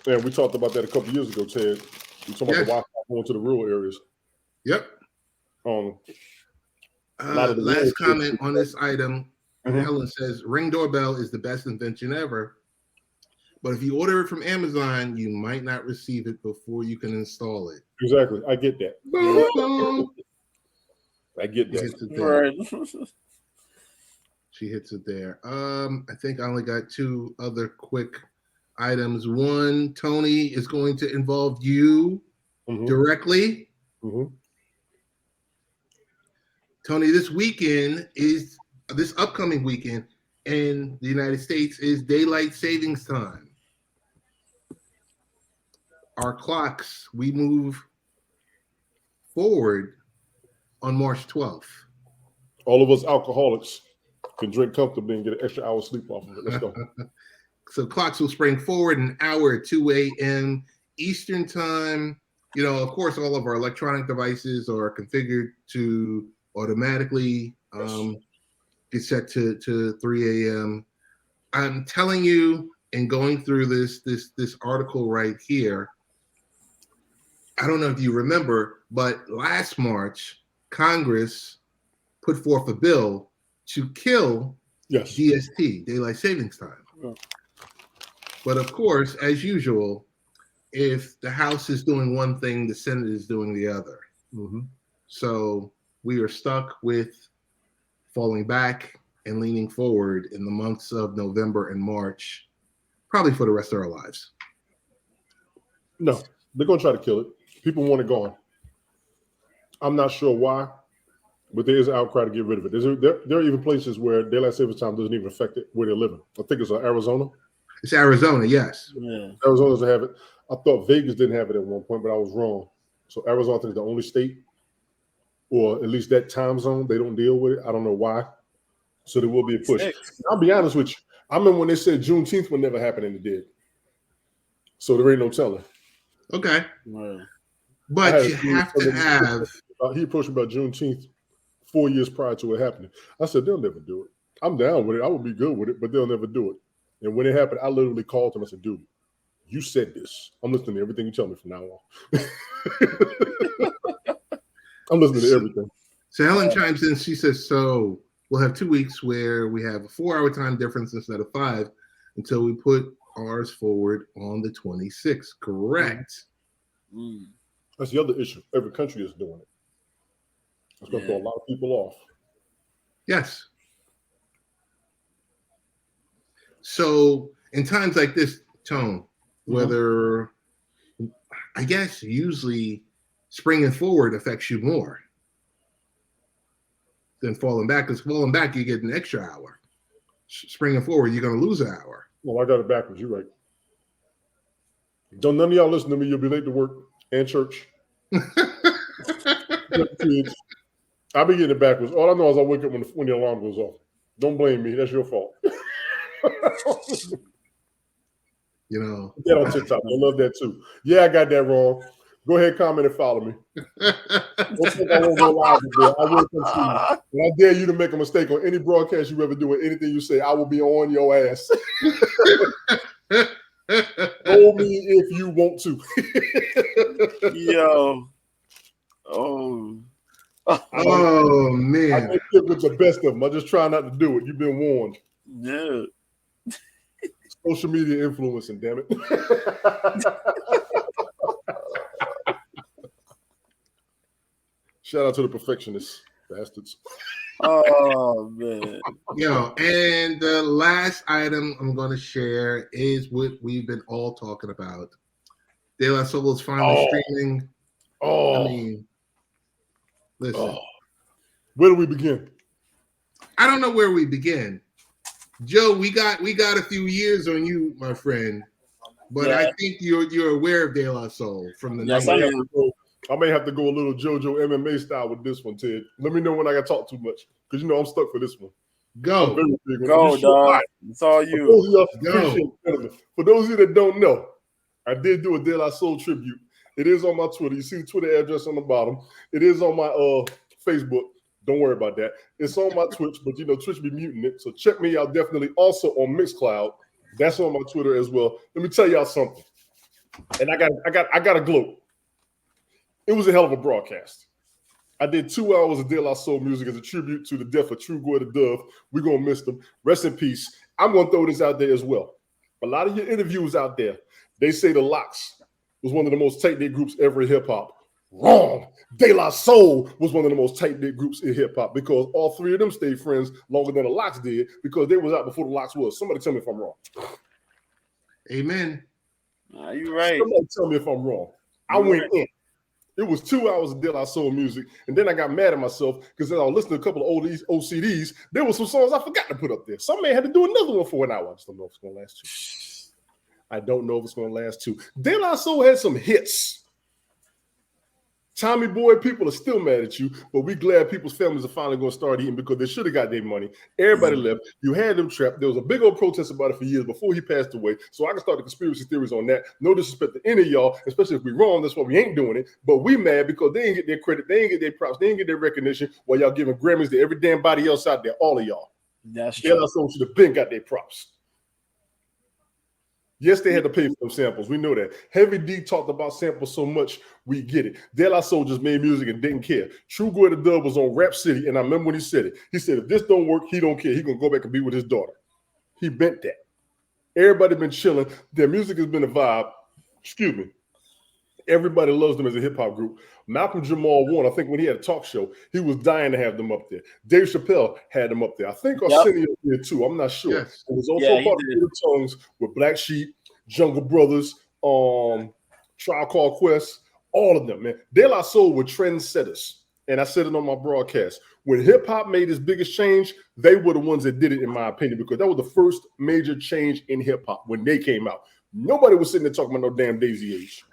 Man, we talked about that a couple years ago, Ted. We talked about the Wi-Fi going to the rural areas. Yep. A lot of the Last rural comment kids- on this item. Mhm. Helen says Ring doorbell is the best invention ever. But if you order it from Amazon, you might not receive it before you can install it. Exactly. I get that. I get She that. hits it there. Right. She hits it there. I think I only got two other quick items. One, Tony, is going to involve you directly. Mhm. Tony, this upcoming weekend in the United States is daylight savings time. Our clocks, we move forward on March 12th. All of us alcoholics can drink comfortably and get an extra hour sleep off of it. Let's go. So clocks will spring forward an hour at 2 a.m. Eastern time. Of course, all of our electronic devices are configured to automatically get set to 3 a.m. I'm telling you, and going through this article right here, I don't know if you remember, but last March, Congress put forth a bill to kill DST, daylight savings time. Yeah. But of course, as usual, if the House is doing one thing, the Senate is doing the other. Mm-hmm. So we are stuck with falling back and leaning forward in the months of November and March, probably for the rest of our lives. No, they're going to try to kill it. People want it gone. I'm not sure why, but there is an outcry to get rid of it. There are even places where daylight savings time doesn't even affect it where they're living. I think it's Arizona. It's Arizona, yes. Yeah. Arizona doesn't have it. I thought Vegas didn't have it at one point, but I was wrong. So Arizona, I think, is the only state, or at least that time zone, they don't deal with it. I don't know why. So there will be a push. I'll be honest with you. I remember when they said Juneteenth would never happen, and it did. So there ain't no telling. Okay. Right. But you have to have. He approached me about Juneteenth 4 years prior to it happening. I said, they'll never do it. I'm down with it. I would be good with it, but they'll never do it. And when it happened, I literally called him. I said, dude, you said this. I'm listening to everything you tell me from now on. I'm listening to everything. So Helen chimes in. She says, so we'll have 2 weeks where we have a 4-hour time difference instead of 5 until we put ours forward on the 26th. Correct. Mm. That's the other issue. Every country is doing it. It's going to throw a lot of people off. Yes. So in times like this, Tone, whether I guess usually springing forward affects you more than falling back. Because falling back, you get an extra hour. Springing forward, you're going to lose an hour. Well, I got it backwards. You're right. Don't none of y'all listen to me. You'll be late to work and church. Kids. I be getting it backwards. All I know is I wake up when the alarm goes off. Don't blame me. That's your fault. You know. Get on TikTok. I love that too. Yeah, I got that wrong. Go ahead, comment, and follow me. Don't think I won't go live today. I will come see you. And I dare you to make a mistake on any broadcast you ever do and anything you say. I will be on your ass. Hold me if you want to. Yo. Oh man. I get it with the best of them. I just try not to do it. You've been warned. Yeah. Social media influencing, damn it. Shout out to the perfectionists, bastards. Oh man. Yo, and the last item I'm going to share is what we've been all talking about. De La Soul is finally streaming. I mean, listen. Where do we begin? I don't know where we begin. Joe, we got a few years on you, my friend. But Yeah. I think you're aware of De La Soul from the Yes, 90s. I am. I may have to go a little JoJo MMA style with this one, Ted. Let me know when I got to talk too much, because I'm stuck for this one. Go. Go, dog. It's all you. For those of you that don't know, I did do a De La Soul tribute. It is on my Twitter. You see the Twitter address on the bottom. It is on my Facebook. Don't worry about that. It's on my Twitch, but Twitch be muting it. So check me out definitely also on Mixcloud. That's on my Twitter as well. Let me tell y'all something. And I got a gloat. It was a hell of a broadcast. I did 2 hours of De La Soul music as a tribute to the death of True Goy the Dove. We're going to miss them. Rest in peace. I'm going to throw this out there as well. A lot of your interviews out there, they say the Lox was one of the most tight-knit groups ever in hip-hop. Wrong. De La Soul was one of the most tight-knit groups in hip-hop because all three of them stayed friends longer than the Lox did because they was out before the Lox was. Somebody tell me if I'm wrong. Amen. You're right. Somebody tell me if I'm wrong. I went in. It was 2 hours of De La Soul music, and then I got mad at myself because as I was listening to a couple of old CDs, there were some songs I forgot to put up there. Some man had to do another one for an hour. I just don't know if it's going to last 2. I don't know if it's going to last 2. De La Soul had some hits. Tommy Boy, people are still mad at you, but we glad people's families are finally going to start eating because they should have got their money. Everybody left. You had them trapped. There was a big old protest about it for years before he passed away. So I can start the conspiracy theories on that. No disrespect to any of y'all, especially if we're wrong. That's why we ain't doing it. But we mad because they ain't get their credit. They ain't get their props. They ain't get their recognition while y'all giving Grammys to every damn body else out there. All of y'all. That's De true. La Soul should have been got their props. Yes, they had to pay for them samples. We know that. Heavy D talked about samples so much, we get it. De La Soul just made music and didn't care. True Goy the Dove was on Rap City, and I remember when he said it. He said, if this don't work, he don't care. He going to go back and be with his daughter. He bent that. Everybody been chilling. Their music has been a vibe. Excuse me. Everybody loves them as a hip-hop group. Malcolm Jamal Warner, I think when he had a talk show, he was dying to have them up there. Dave Chappelle had them up there. I think Arsenio did too. I'm not sure. Yes. It was also part of the songs with Black Sheep, Jungle Brothers, Trial Called Quest, all of them, man. De La Soul were trendsetters. And I said it on my broadcast. When hip-hop made its biggest change, they were the ones that did it, in my opinion, because that was the first major change in hip-hop when they came out. Nobody was sitting there talking about no damn Daisy Age.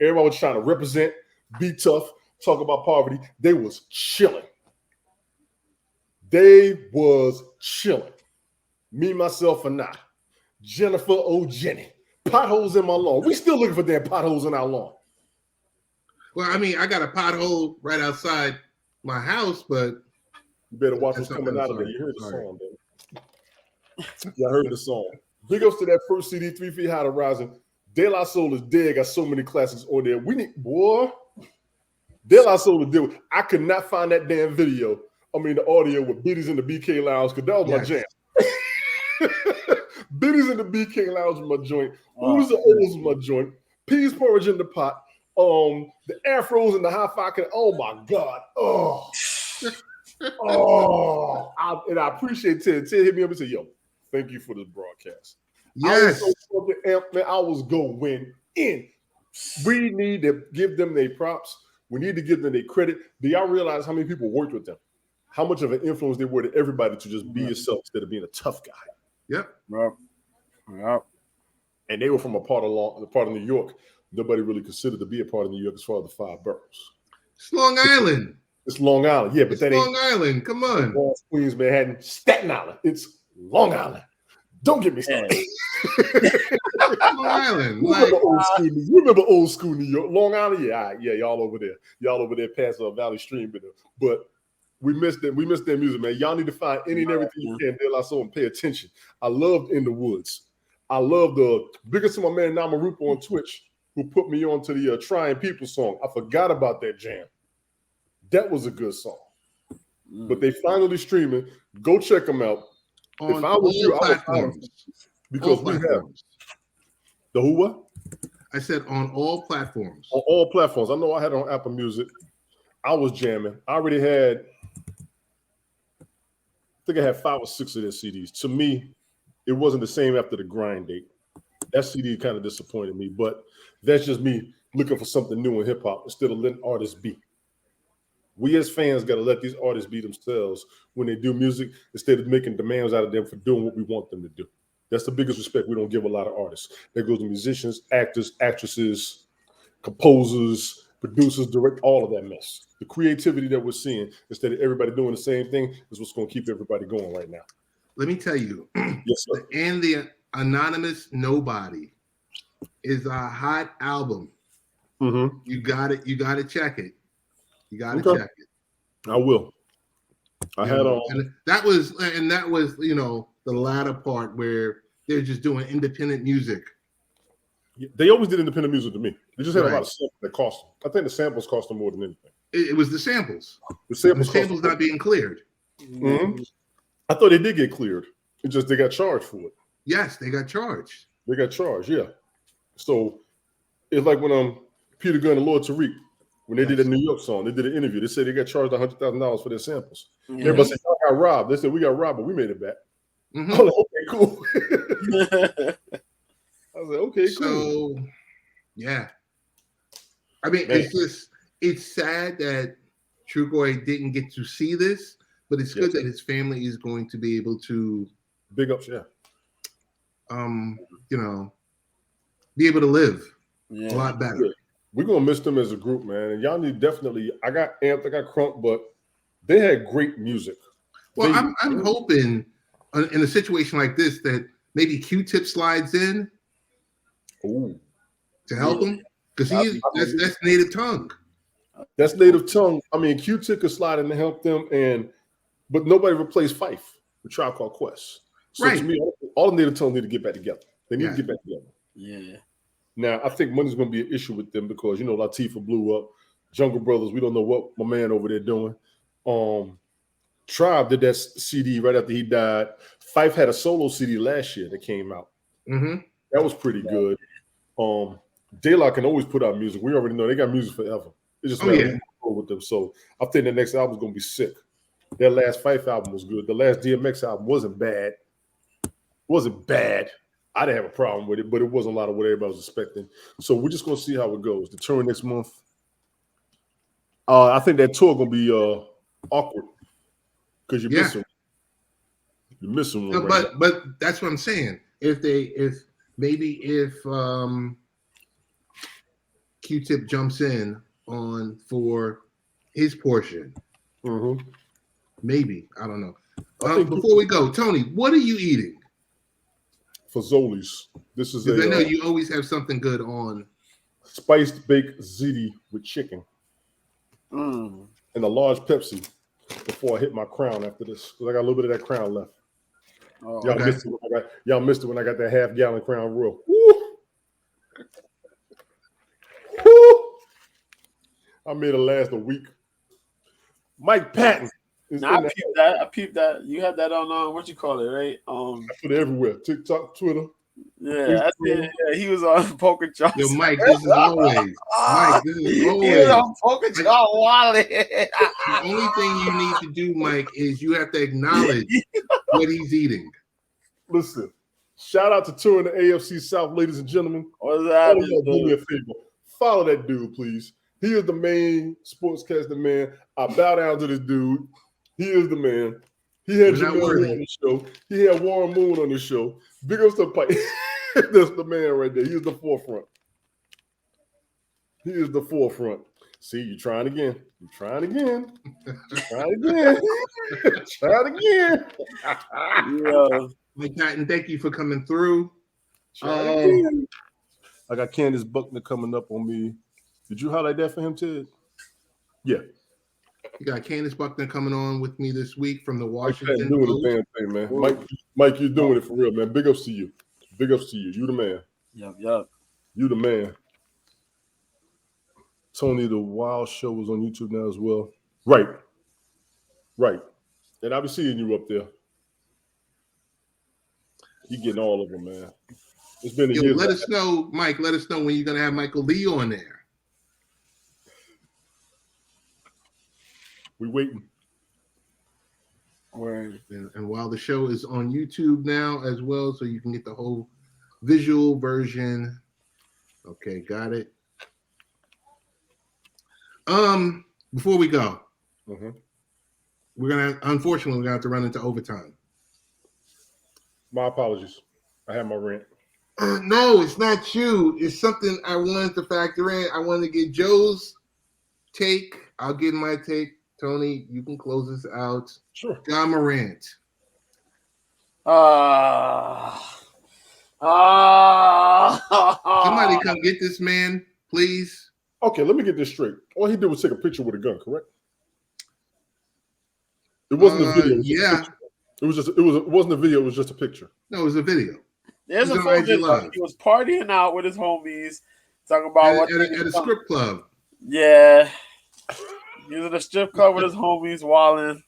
Everybody was trying to represent, be tough, talk about poverty. They was chilling. They was chilling. Me, myself, and I. Jennifer Jenny. Potholes in my lawn. We still looking for damn potholes in our lawn. Well, I mean, I got a pothole right outside my house, but you better watch what's coming out of there. You heard the song, baby. Yeah, I heard the song. Big ups to that first CD, 3 Feet High to Rising. De La Soul is dead. Got so many classics on there. We need, boy. De La Soul is dead. I could not find that damn video. I mean, the audio with Biddies in the BK Lounge, because that was my jam. Biddies in the BK Lounge was my joint. Who's the O's was my joint. Peas porridge in the pot. The afros and the high five. Oh my God. And I appreciate Ted. Ted hit me up and said, yo, thank you for this broadcast. Yes. I was so fucking amped, man. I was going in. We need to give them their props. We need to give them their credit. Do y'all realize how many people worked with them? How much of an influence they were to everybody to just be yourself instead of being a tough guy? Yep. And they were from a part of New York nobody really considered to be a part of New York as far as the 5 boroughs. It's Long Island. It's Long Island, yeah, but it's that Long ain't Island. Come on, Queens, Manhattan, Staten Island. It's Long Island. Don't get me started. Long Island. You remember old school New York, Long Island? Yeah, y'all over there. Y'all over there past Valley Stream, but we missed it. We missed their music, man. Y'all need to find any and everything you can, De La Soul, and pay attention. I loved In the Woods. I love the biggest of my man Namarupa on Twitch, who put me on to the Trying People song. I forgot about that jam. That was a good song. But they finally streaming. Go check them out. On if I was you, I would find them because we have the who what? I said on all platforms. On all platforms. I know I had it on Apple Music. I was jamming. I already had, I think I had 5 or 6 of their CDs. To me, it wasn't the same after the grind date. That CD kind of disappointed me, but that's just me looking for something new in hip hop instead of letting artists be. We as fans got to let these artists be themselves when they do music instead of making demands out of them for doing what we want them to do. That's the biggest respect we don't give a lot of artists. That goes to musicians, actors, actresses, composers, producers, direct, all of that mess. The creativity that we're seeing instead of everybody doing the same thing is what's going to keep everybody going right now. Let me tell you, yes, sir. And the Anonymous Nobody is a hot album. Mm-hmm. You got it. You got to check it. You got to check it. I will. And that was the latter part where they're just doing independent music. They always did independent music to me. They just had a lot of samples that cost them. I think the samples cost them more than anything. It was the samples. The samples not being cleared. Mm-hmm. I thought they did get cleared. It just they got charged for it. Yes, they got charged. They got charged, yeah. So it's like when Peter Gunn and Lord Tariq, when they did a New York song, they did an interview. They said they got charged $100,000 for their samples. Mm-hmm. Everybody said, y'all got robbed. They said, we got robbed, but we made it back. Mm-hmm. I was like, okay, cool. I was like, okay, cool. So, yeah. I mean, it's sad that Trugoy didn't get to see this, but it's good that his family is going to be able to big ups, yeah. Be able to live a lot better. Yeah. We're gonna miss them as a group, man. And y'all need definitely. I got amped, I got crunk, but they had great music. Well, I'm hoping in a situation like this that maybe Q-Tip slides in to help him because that's native tongue. That's native tongue. I mean, Q-Tip could slide in to help them, but nobody replaced Fife, the Tribe Called Quest. So to me, all the native tongue need to get back together. They need to get back together. Yeah. Now, I think money's going to be an issue with them because, Latifah blew up. Jungle Brothers, we don't know what my man over there doing. Tribe did that CD right after he died. Fife had a solo CD last year that came out. Mm-hmm. That was pretty good. De La can always put out music. We already know they got music forever. It's just with them. So I think the next album's going to be sick. Their last Fife album was good. The last DMX album wasn't bad. I didn't have a problem with it, but it wasn't a lot of what everybody was expecting. So we're just going to see how it goes. The tour next month. I think that tour going to be awkward because you're missing. You're missing one. No, but that's what I'm saying. If Q-Tip jumps in for his portion, maybe I don't know. Before we go, Tony, what are you eating? Fazoli's. This is I know you always have something good on. Spiced baked ziti with chicken. And a large Pepsi before I hit my crown after this. Because I got a little bit of that crown left. Y'all missed it when I got that half-gallon Crown Royal. Woo! Woo! I made it last a week. Mike Patton. I peeped that. You had that on what you call it, right? I put it everywhere. TikTok, Twitter. Yeah, I did. Yeah, he was on Poker Chop. Yo, Mike, this is always. Mike, this is always. He was on Poker Chop Wallet. The only thing you need to do, Mike, is you have to acknowledge what he's eating. Listen, shout out to touring the AFC South, ladies and gentlemen. What's that? Do me a favor. Follow that dude, please. He is the main sportscaster man. I bow down to this dude. He is the man. He had Jamel on the show. He had Warren Moon on the show. Big ups to Pike. That's the man right there. He is the forefront. He is the forefront. See, you're trying again. You're trying again. Try again. Try it again. Yeah. Mike Patton, thank you for coming through. I got Candace Buckner coming up on me. Did you highlight that for him, Ted? Yeah. You got Candace Buckner coming on with me this week from the Washington doing Post. the damn thing, man. Mike, you're doing it for real, man. Big ups to you. Big ups to you. You the man. Yup. You the man. Tony, the Wild Show is on YouTube now as well. Right. And I'll be seeing you up there. You getting all of them, man. It's been a year. Let us know, Mike. Let us know when you're going to have Michael Lee on there. We waiting. Word. And while the show is on YouTube now as well, so you can get the whole visual version. Okay, got it. Before we go, unfortunately, we're gonna have to run into overtime. My apologies. I had my rant. No, it's not you. It's something I wanted to factor in. I wanted to get Joe's take. I'll get my take. Tony, you can close this out. Sure. John Morant. Somebody come get this man, please. Okay, let me get this straight. All he did was take a picture with a gun, correct? It wasn't a video. It wasn't a video. It was just a picture. No, it was a video. There's a full video. He was partying out with his homies, talking about at a strip club. Yeah. He was at a strip club with his homies, wilding.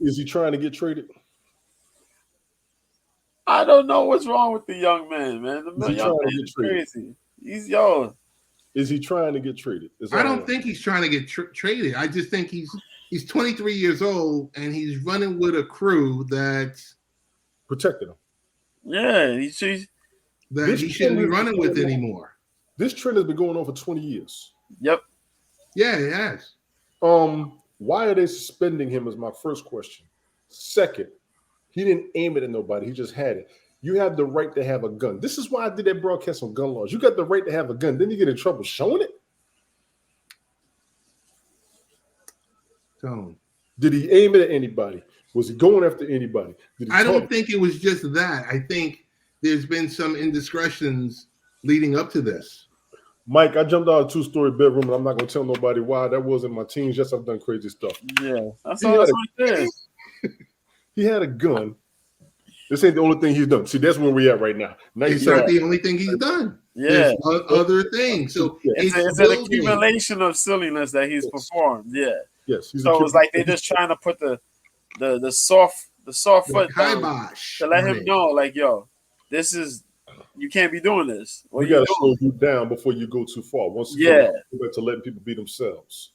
Is he trying to get traded? I don't know what's wrong with the young man, man. The young man is crazy. He's young. Is he trying to get traded? I don't think he's trying to get traded. I just think he's 23 years old and he's running with a crew that protected him. Yeah, he shouldn't be running with anymore. This trend has been going on for 20 years. Yep. Yeah, it has. Why are they suspending him is my first question. Second, he didn't aim it at nobody. He just had it. You have the right to have a gun. This is why I did that broadcast on gun laws. You got the right to have a gun. Then you get in trouble showing it. So, did he aim it at anybody? Was he going after anybody? I don't think it was just that. I think there's been some indiscretions leading up to this. Mike, I jumped out of a 2-story bedroom, and I'm not going to tell nobody why. That wasn't my teens. Yes, I've done crazy stuff. Yeah, that's all it is. He had a gun. This ain't the only thing he's done. See, that's where we're at right now. It's not the only thing he's done. Yeah. There's other things. So it's an accumulation of silliness that he's performed. Yeah. Yes. So it's like they're just trying to put the soft foot down to let him know, like, yo, this is, you can't be doing this. You got to slow you down before you go too far. Once again, to letting people be themselves.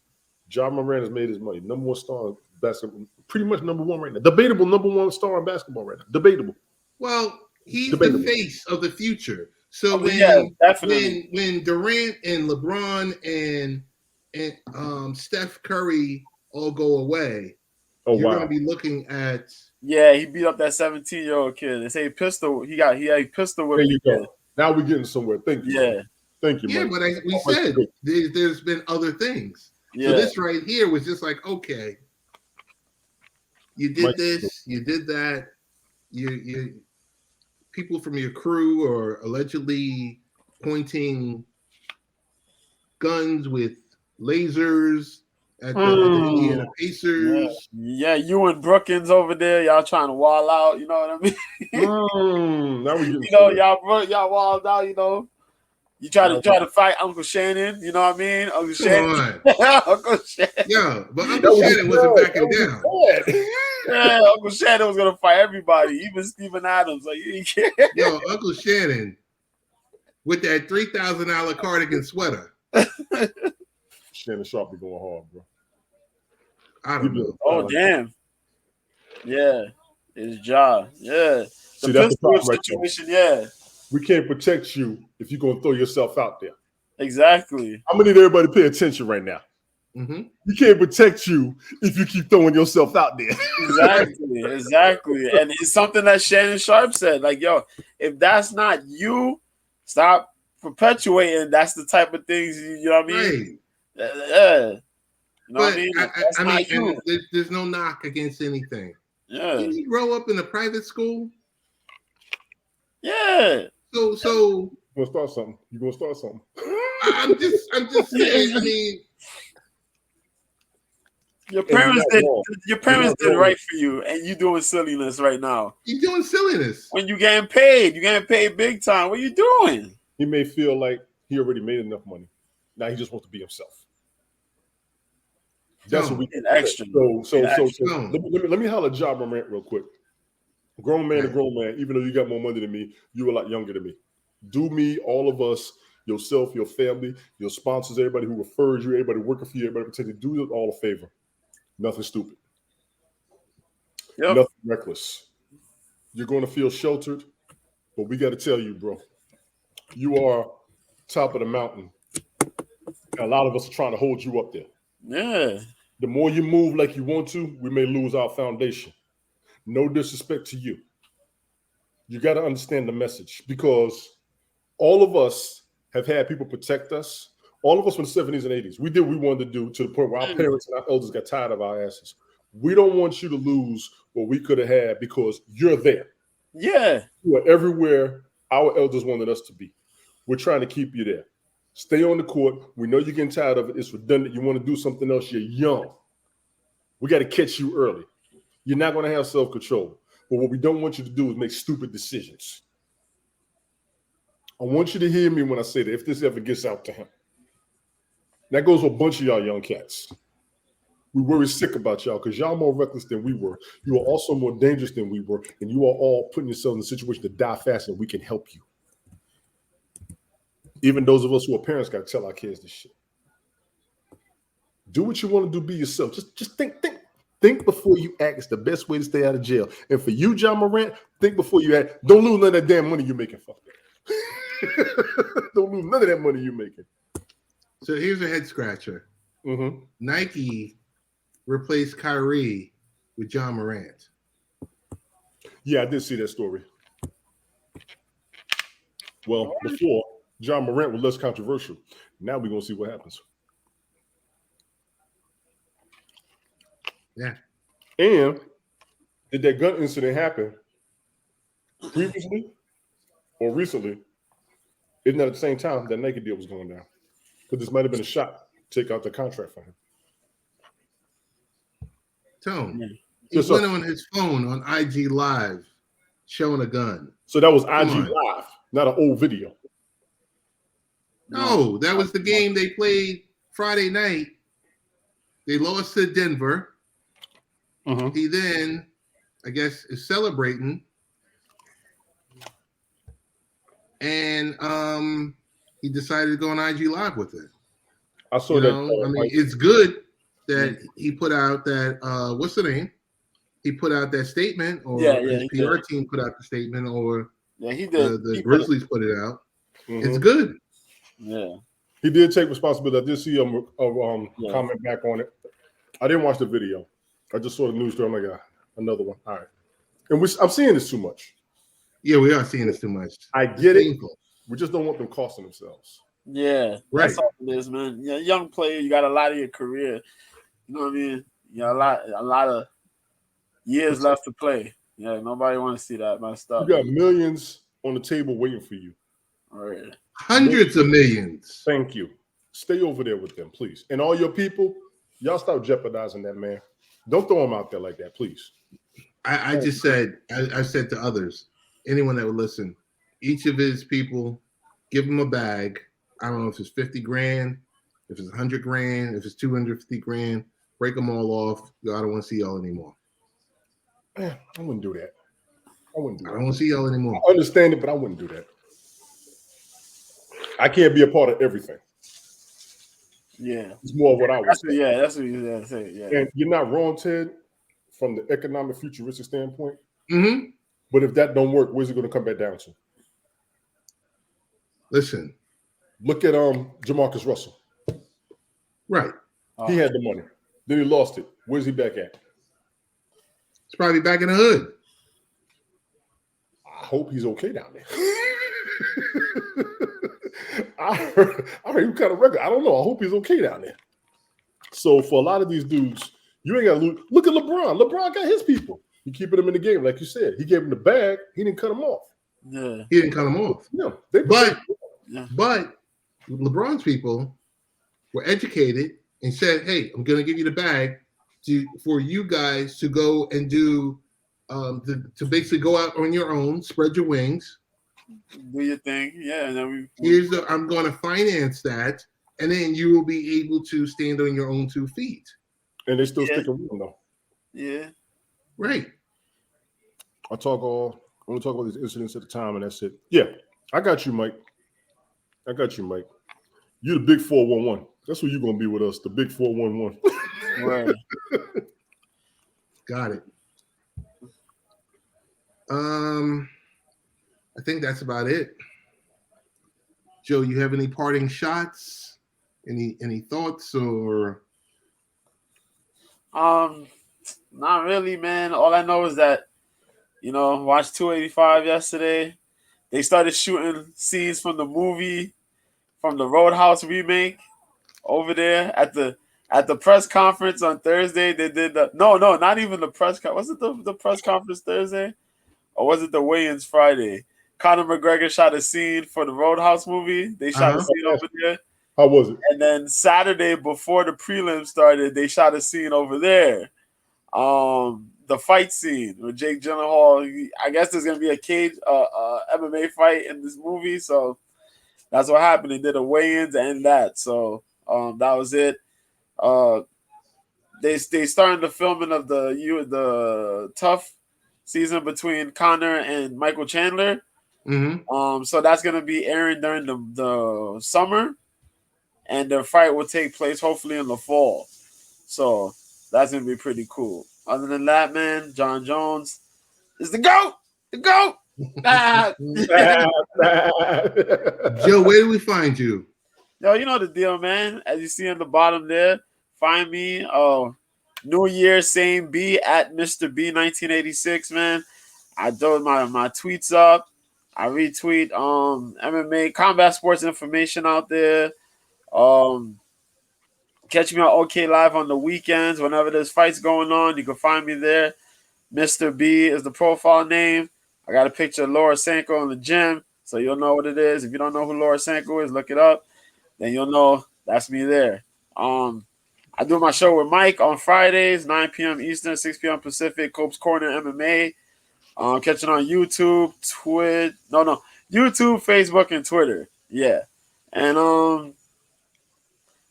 John Morant has made his money. Number one star in basketball, pretty much number one right now. Debatable number one star in basketball right now. Debatable. Well, he's the face of the future. So when Durant and LeBron and Steph Curry all go away, you're going to be looking at. Yeah, he beat up that 17-year-old kid. They say he pistol. He had a pistol with him. There you go. Now we're getting somewhere. Thank you. Yeah. Thank you, Mike. Yeah, but we said there's been other things. Yeah. So this right here was just like, okay, you did this, you did that. You people from your crew are allegedly pointing guns with lasers at the Indiana Pacers. Yeah, you and Brookins over there, y'all trying to wall out. You know what I mean? Now we y'all walled out. You know, you try to fight Uncle Shannon. You know what I mean? Uncle Shannon. Uncle Shannon. Yeah, but Uncle Shannon wasn't backing down. Yeah, Uncle Shannon was gonna fight everybody, even Steven Adams. Like, yo, Uncle Shannon with that $3,000 cardigan sweater. Shannon Sharp be going hard, bro. I don't know. Oh, damn. Yeah, his jaw. Yeah. See, that's the problem right situation, there. yeah. We can't protect you if you're going to throw yourself out there. Exactly. I'm going to need everybody to pay attention right now. Mm-hmm. You can't protect you if you keep throwing yourself out there. Exactly. And it's something that Shannon Sharp said. Like, yo, if that's not you, stop perpetuating. That's the type of things, you know what I mean? Right. Yeah. You know what I But mean? I mean, you. and there's no knock against anything. Yeah. Didn't you grow up in a private school? Yeah. So You're gonna start something. You're gonna start something. I'm just saying. I mean, your parents did wrong. right for you, and you doing silliness right now. you're doing silliness. When you getting paid big time. What you doing? He may feel like he already made enough money. Now he just wants to be himself. That's what we get extra. So let me holler at Ja Morant real quick. Grown man to grown man, even though you got more money than me, you a lot younger than me. Do me, all of us, yourself, your family, your sponsors, everybody who refers you, everybody working for you, everybody protecting, do it all a favor. Nothing stupid. Yep. Nothing reckless. You're going to feel sheltered, but we got to tell you, bro, you are top of the mountain. And a lot of us are trying to hold you up there. Yeah. The more you move like you want to, we may lose our foundation. No disrespect to you. You got to understand the message, because all of us have had people protect us. All of us from the 70s and 80s, we did what we wanted to do, to the point where our parents and our elders got tired of our asses. We don't want you to lose what we could have had because you're there. Yeah. You are everywhere our elders wanted us to be. We're trying to keep you there. Stay on the court. We know you're getting tired of it. It's redundant. You want to do something else. You're young. We got to catch you early. You're not going to have self-control. But what we don't want you to do is make stupid decisions. I want you to hear me when I say that, if this ever gets out to him. That goes with a bunch of y'all young cats. We worry sick about y'all because y'all more reckless than we were. You are also more dangerous than we were. And you are all putting yourselves in a situation to die fast, and we can help you. Even those of us who are parents got to tell our kids this shit. Do what you want to do. Be yourself. Just think before you act. It's the best way to stay out of jail. And for you, Ja Morant, think before you act. Don't lose none of that damn money you're making. Fuck that. Don't lose none of that money you're making. So here's a head scratcher. Mm-hmm. Nike replaced Kyrie with Ja Morant. Yeah, I did see that story. Well, before, Ja Morant was less controversial. Now we're going to see what happens. Yeah. And did that gun incident happen previously or recently? Isn't that at the same time that Nike deal was going down? Because this might have been a shot to take out the contract for him. Tone, he went on his phone on IG Live showing a gun. So that was IG Live, not an old video. No, that was the game they played Friday night. They lost to Denver. Mm-hmm. He then, I guess, is celebrating. And he decided to go on IG Live with it. I saw that. I mean, it's good that he put out that, what's the name? He put out that statement, or his PR team put out the statement, or he did. The Grizzlies put it out. Mm-hmm. It's good. Yeah. He did take responsibility. I did see him comment back on it. I didn't watch the video. I just saw the news story. I'm like, another one. All right. And I'm seeing this too much. Yeah, we are seeing this too much. I get it. We just don't want them costing themselves. Yeah. Right. That's all it is, man. Yeah, young player, you got a lot of your career. You know what I mean? You got a lot of years left to play. Yeah, nobody want to see that messed up. You got millions on the table waiting for you. All right. Hundreds of millions. Thank you. Stay over there with them, please. And all your people, y'all stop jeopardizing that man. Don't throw him out there like that, please. I just said, I said to others, anyone that would listen, each of his people, give him a bag. I don't know if it's 50 grand, if it's 100 grand, if it's 250 grand, break them all off. I don't want to see y'all anymore. I wouldn't do that. I don't want to see y'all anymore. I understand it, but I wouldn't do that. I can't be a part of everything. Yeah. It's more of what I was saying. Yeah, that's what you said. Yeah. And you're not wrong, Ted, from the economic futuristic standpoint. Mm-hmm. But if that don't work, where's it going to come back down to? Listen. Look at Jamarcus Russell. Right. He had the money. Then he lost it. Where's he back at? He's probably back in the hood. I hope he's okay down there. I heard he kind of record. I don't know. I hope he's okay down there. So for a lot of these dudes, you ain't got to lose. Look at LeBron. LeBron got his people. He keeping them in the game, like you said. He gave him the bag. He didn't cut him off. Yeah. He didn't cut him off. No. But LeBron's people were educated and said, "Hey, I'm going to give you the bag for you guys to go and do to basically go out on your own, spread your wings, do your thing, yeah." And then I'm going to finance that, and then you will be able to stand on your own 2 feet. And they still sticking with him though. Yeah. Right. I want to talk all these incidents at the time, and that's it. Yeah, I got you, Mike. You're the big 411. That's who you're gonna be with us, the big 411. Right. Got it. I think that's about it. Joe, you have any parting shots? Any thoughts or? Not really, man. All I know is that, watched 285 yesterday. They started shooting scenes from the movie, from the Roadhouse remake over there at the press conference on Thursday. They did not even the press conference. Was it the press conference Thursday? Or was it the weigh-ins Friday? Conor McGregor shot a scene for the Roadhouse movie. They shot a scene over there. How was it? And then Saturday, before the prelims started, they shot a scene over there. The fight scene with Jake Gyllenhaal. I guess there's gonna be a cage, MMA fight in this movie. So that's what happened. They did a weigh-ins and that. So that was it. They started the filming of the Tough season between Conor and Michael Chandler. Mm-hmm. So that's gonna be airing during the summer, and the fight will take place hopefully in the fall. So that's gonna be pretty cool. Other than that, man, John Jones is the GOAT. The GOAT. Joe, where do we find you? Yo, you know the deal, man. As you see on the bottom there, find me. New Year, same B at Mr. B 1986, man. I throw my tweets up. I retweet MMA combat sports information out there. Catch me on OK Live on the weekends. Whenever there's fights going on, you can find me there. Mr. B is the profile name. I got a picture of Laura Sanko in the gym, so you'll know what it is. If you don't know who Laura Sanko is, look it up. Then you'll know that's me there. I do my show with Mike on Fridays, 9 p.m. Eastern, 6 p.m. Pacific, Cope's Corner MMA. Catch it on YouTube, YouTube, Facebook, and Twitter. Yeah. And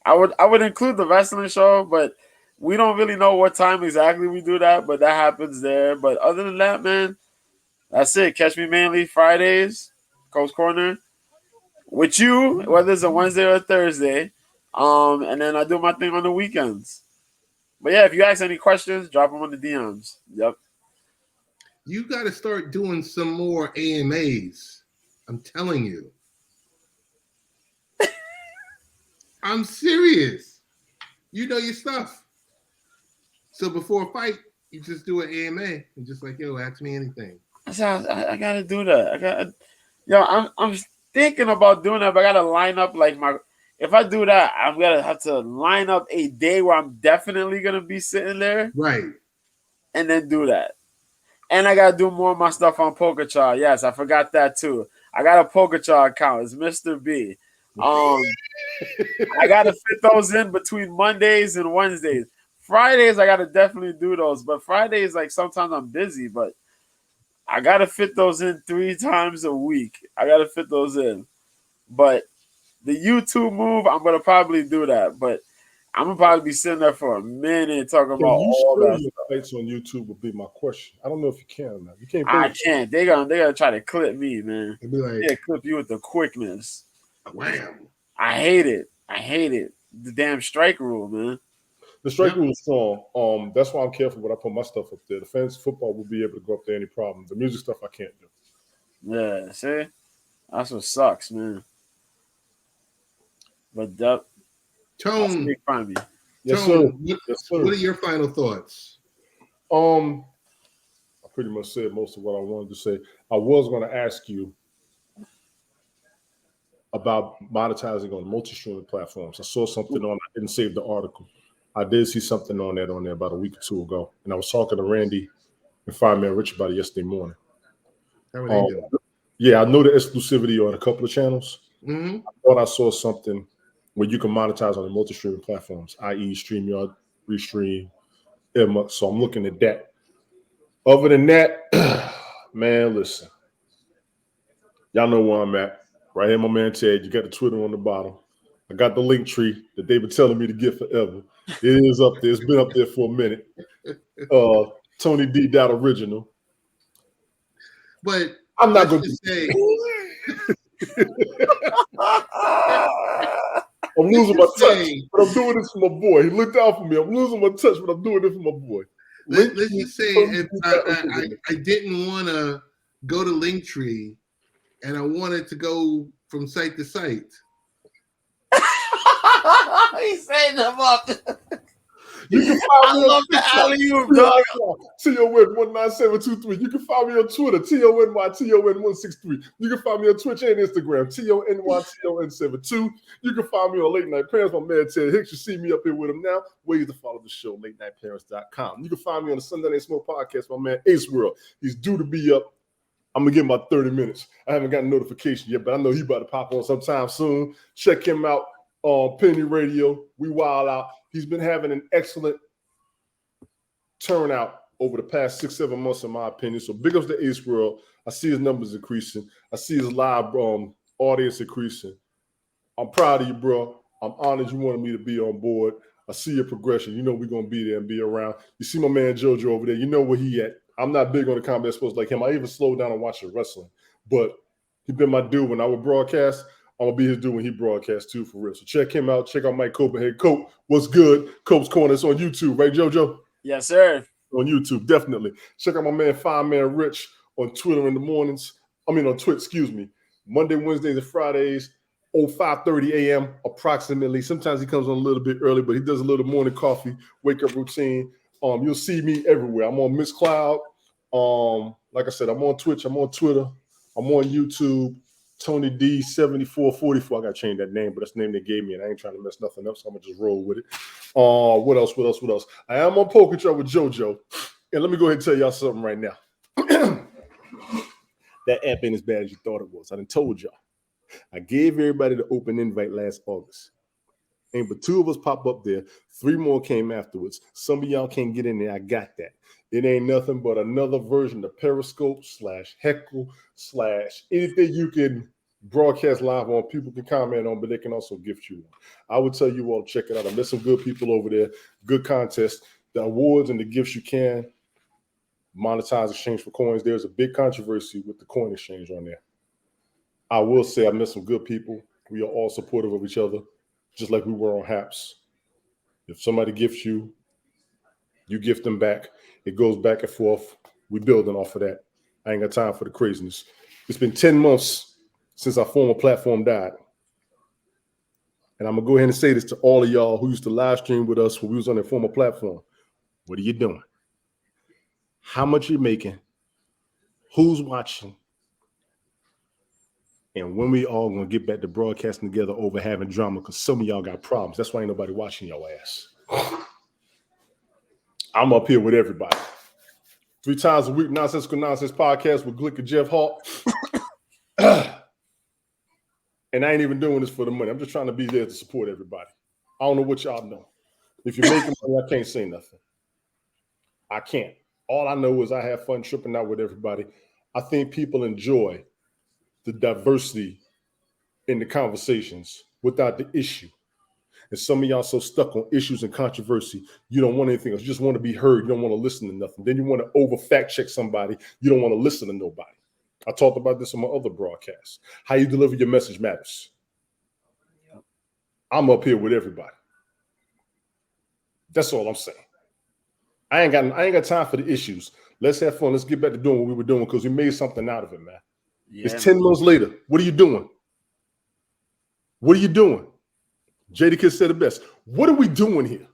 I would include the wrestling show, but we don't really know what time exactly we do that, but that happens there. But other than that, man, that's it. Catch me mainly Fridays, Cope's Corner, with you, whether it's a Wednesday or a Thursday. And then I do my thing on the weekends. But yeah, if you ask any questions, drop them on the DMs. Yep. You got to start doing some more AMAs. I'm telling you. I'm serious. You know your stuff. So before a fight, you just do an AMA and just like, yo, ask me anything. I gotta do that. I'm thinking about doing that, but I gotta line up like my. If I do that, I'm gonna have to line up a day where I'm definitely gonna be sitting there, right? And then do that. And I gotta do more of my stuff on PokerChart. Yes, I forgot that too. I got a PokerChart account. It's Mr. B. I gotta fit those in between Mondays and Wednesdays. Fridays, I gotta definitely do those, but Fridays, like sometimes I'm busy, but I gotta fit those in 3 times a week. I gotta fit those in. But the YouTube move, I'm gonna probably do that, but I'm gonna probably be sitting there for a minute talking about all that. Your fights on YouTube would be my question. I don't know if you can or not. You can't. I can't. They gonna try to clip me, man. They'll be like, yeah, clip you with the quickness. Wham. I hate it. The damn strike rule, man. The strike rule is strong. That's why I'm careful when I put my stuff up there. The fantasy football will be able to go up there any problem. The music stuff I can't do. Yeah, see, that's what sucks, man. But that's Tone, big fine me. Yes, sir. Tone, Yes, sir. what are your final thoughts? I pretty much said most of what I wanted to say. I was going to ask you about monetizing on multi-streaming platforms. I saw something on. I didn't save the article. I did see something on there about a week or two ago, and I was talking to Randy and Fireman Rich about it yesterday morning. How are they doing? Yeah, I know the exclusivity on a couple of channels. Mm-hmm. I thought I saw something where you can monetize on the multi-streaming platforms, i.e. StreamYard, Restream, Emma. So I'm looking at that. Other than that, man, listen. Y'all know where I'm at. Right here, my man Ted. You got the Twitter on the bottom. I got the link tree that they've been telling me to get forever. It is up there. It's been up there for a minute. Tony D. Original. But I'm not going to say. I'm losing my touch, but I'm doing this for my boy. He looked out for me. I'm losing my touch, but I'm doing it for my boy. Let's just say if I didn't want to go to Linktree and I wanted to go from site to site. He's setting them up. You can find me on the alley-oop, dog. TON19723. You can find me on Twitter, TONYTON163. You can find me on Twitch and Instagram, TONYTON72. You can find me on Late Night Parents, my man Ted Hicks. You see me up here with him now. Ways to follow the show, latenightparents.com. You can find me on the Sunday Night Smoke podcast, my man Ace World. He's due to be up. I'm going to give him about 30 minutes. I haven't gotten a notification yet, but I know he's about to pop on sometime soon. Check him out on Penny Radio. We wild out. He's been having an excellent turnout over the past 6-7 months, in my opinion. So big ups to Ace World. I see his numbers increasing. I see his live audience increasing. I'm proud of you, bro. I'm honored you wanted me to be on board. I see your progression. You know we're going to be there and be around. You see my man JoJo over there. You know where he at. I'm not big on the combat sports like him. I even slowed down and watched wrestling. But he been my dude when I would broadcast. I'm going to be his dude when he broadcasts too, for real. So check him out. Check out Mike Copenhagen. Cope, what's good? Cope's Corner. It's on YouTube, right, JoJo? Yes, sir. On YouTube, definitely. Check out my man Fireman Rich on Twitter in the mornings. On Twitch, excuse me. Monday, Wednesdays, and Fridays, 5:30 a.m. approximately. Sometimes he comes on a little bit early, but he does a little morning coffee, wake-up routine. You'll see me everywhere. I'm on Miss Cloud. Like I said, I'm on Twitch. I'm on Twitter. I'm on YouTube. Tony D 7444. I gotta change that name, but that's the name they gave me, and I ain't trying to mess nothing up, so I'm gonna just roll with it. What else? I am on Poker Trap with JoJo, and let me go ahead and tell y'all something right now. That app ain't as bad as you thought it was. I done told y'all. I gave everybody the open invite last August. Ain't but 2 of us pop up there. 3 more came afterwards. Some of y'all can't get in there. I got that. It ain't nothing but another version of Periscope / Heckle / anything you can broadcast live on. People can comment on, but they can also gift you one. I would tell you all to check it out. I met some good people over there. Good contest. The awards and the gifts you can monetize, exchange for coins. There's a big controversy with the coin exchange on there. I will say I met some good people. We are all supportive of each other, just like we were on Haps. If somebody gifts you, you gift them back. It goes back and forth. We building off of that. I ain't got time for the craziness. It's been 10 months since our former platform died. And I'm going to go ahead and say this to all of y'all who used to live stream with us when we was on that former platform. What are you doing? How much you making? Who's watching? And when we all going to get back to broadcasting together over having drama, because some of y'all got problems. That's why ain't nobody watching your ass. I'm up here with everybody. 3 times a week, Nonsensical Nonsense podcast with Glick and Jeff Hawk. And I ain't even doing this for the money. I'm just trying to be there to support everybody. I don't know what y'all know. If you're making money, I can't say nothing. I can't. All I know is I have fun tripping out with everybody. I think people enjoy the diversity in the conversations without the issue. And some of y'all so stuck on issues and controversy, you don't want anything else. You just want to be heard. You don't want to listen to nothing. Then you want to over fact check somebody. You don't want to listen to nobody. I talked about this on my other broadcasts. How you deliver your message matters. Yep. I'm up here with everybody. That's all I'm saying. I ain't got time for the issues. Let's have fun. Let's get back to doing what we were doing because we made something out of it, man. Yeah, it's 10 months later. What are you doing? What are you doing? Jadakiss said it best. What are we doing here?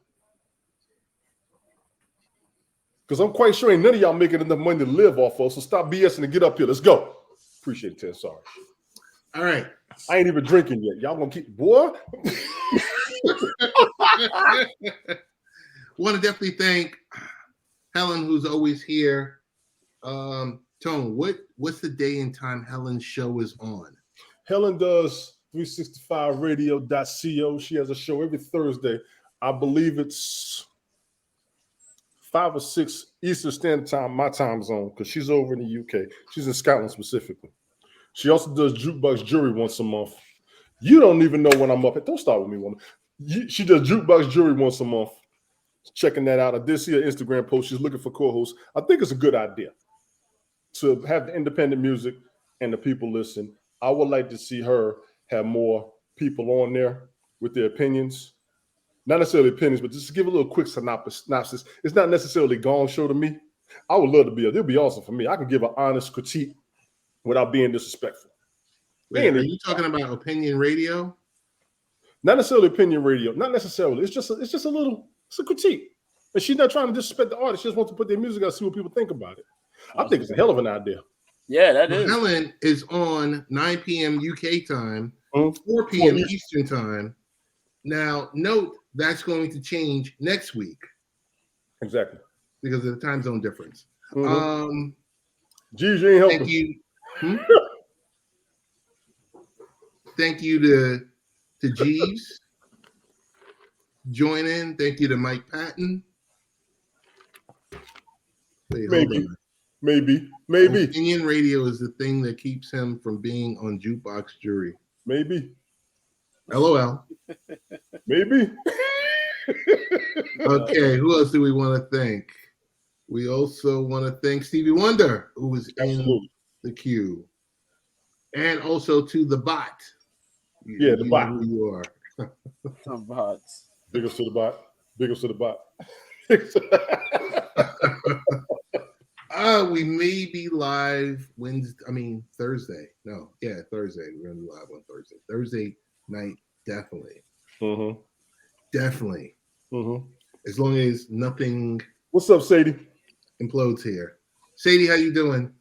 Because I'm quite sure ain't none of y'all making enough money to live off of, so stop BSing and get up here. Let's go. Appreciate it, Ted. Sorry. All right. I ain't even drinking yet. Y'all gonna keep, boy? Want to definitely thank Helen, who's always here. Tone, what's the day and time Helen's show is on? Helen does 365radio.co. She has a show every Thursday. I believe it's 5 or 6 Eastern Standard Time, my time zone, because she's over in the UK. She's in Scotland specifically. She also does Jukebox Jury once a month. You don't even know when I'm up. Don't start with me, woman. She does Jukebox Jury once a month. Checking that out. I did see her Instagram post. She's looking for co-hosts. I think it's a good idea to have the independent music and the people listen. I would like to see her have more people on there with their opinions. Not necessarily opinions, but just to give a little quick synopsis. It's not necessarily Gone Show to me. I would love to be. It'll be awesome for me. I can give an honest critique without being disrespectful. Wait, are you talking about opinion radio? Not necessarily opinion radio. Not necessarily. It's just a critique. And she's not trying to disrespect the artist. She just wants to put their music out, see what people think about it. I think it's a hell of an idea. Yeah, that is. Helen is on 9 p.m. UK time, 4 p.m. Eastern time. Now, note that's going to change next week. Exactly. Because of the time zone difference. Jeez, you ain't helping. Thank you. Thank you to Jeeves. Join in. Thank you to Mike Patton. Wait, Maybe. Opinion radio is the thing that keeps him from being on Jukebox Jury. Maybe. LOL. Maybe. Okay, who else do we want to thank? We also want to thank Stevie Wonder, who was in the queue. And also to the bot. The bot. Who you are. Some bots. Big ups to the bot. We may be live Thursday. No, yeah, Thursday. We're gonna be live on Thursday. Thursday night, definitely. Definitely. As long as nothing. What's up, Sadie? Implodes here. Sadie, how you doing?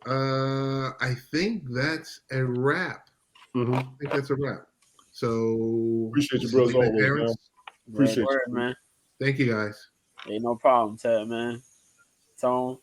I think that's a wrap. I think that's a wrap. So appreciate you, bros. Always, man. Appreciate you, man. Thank you, guys. Ain't no problem, Ted, man. Tone,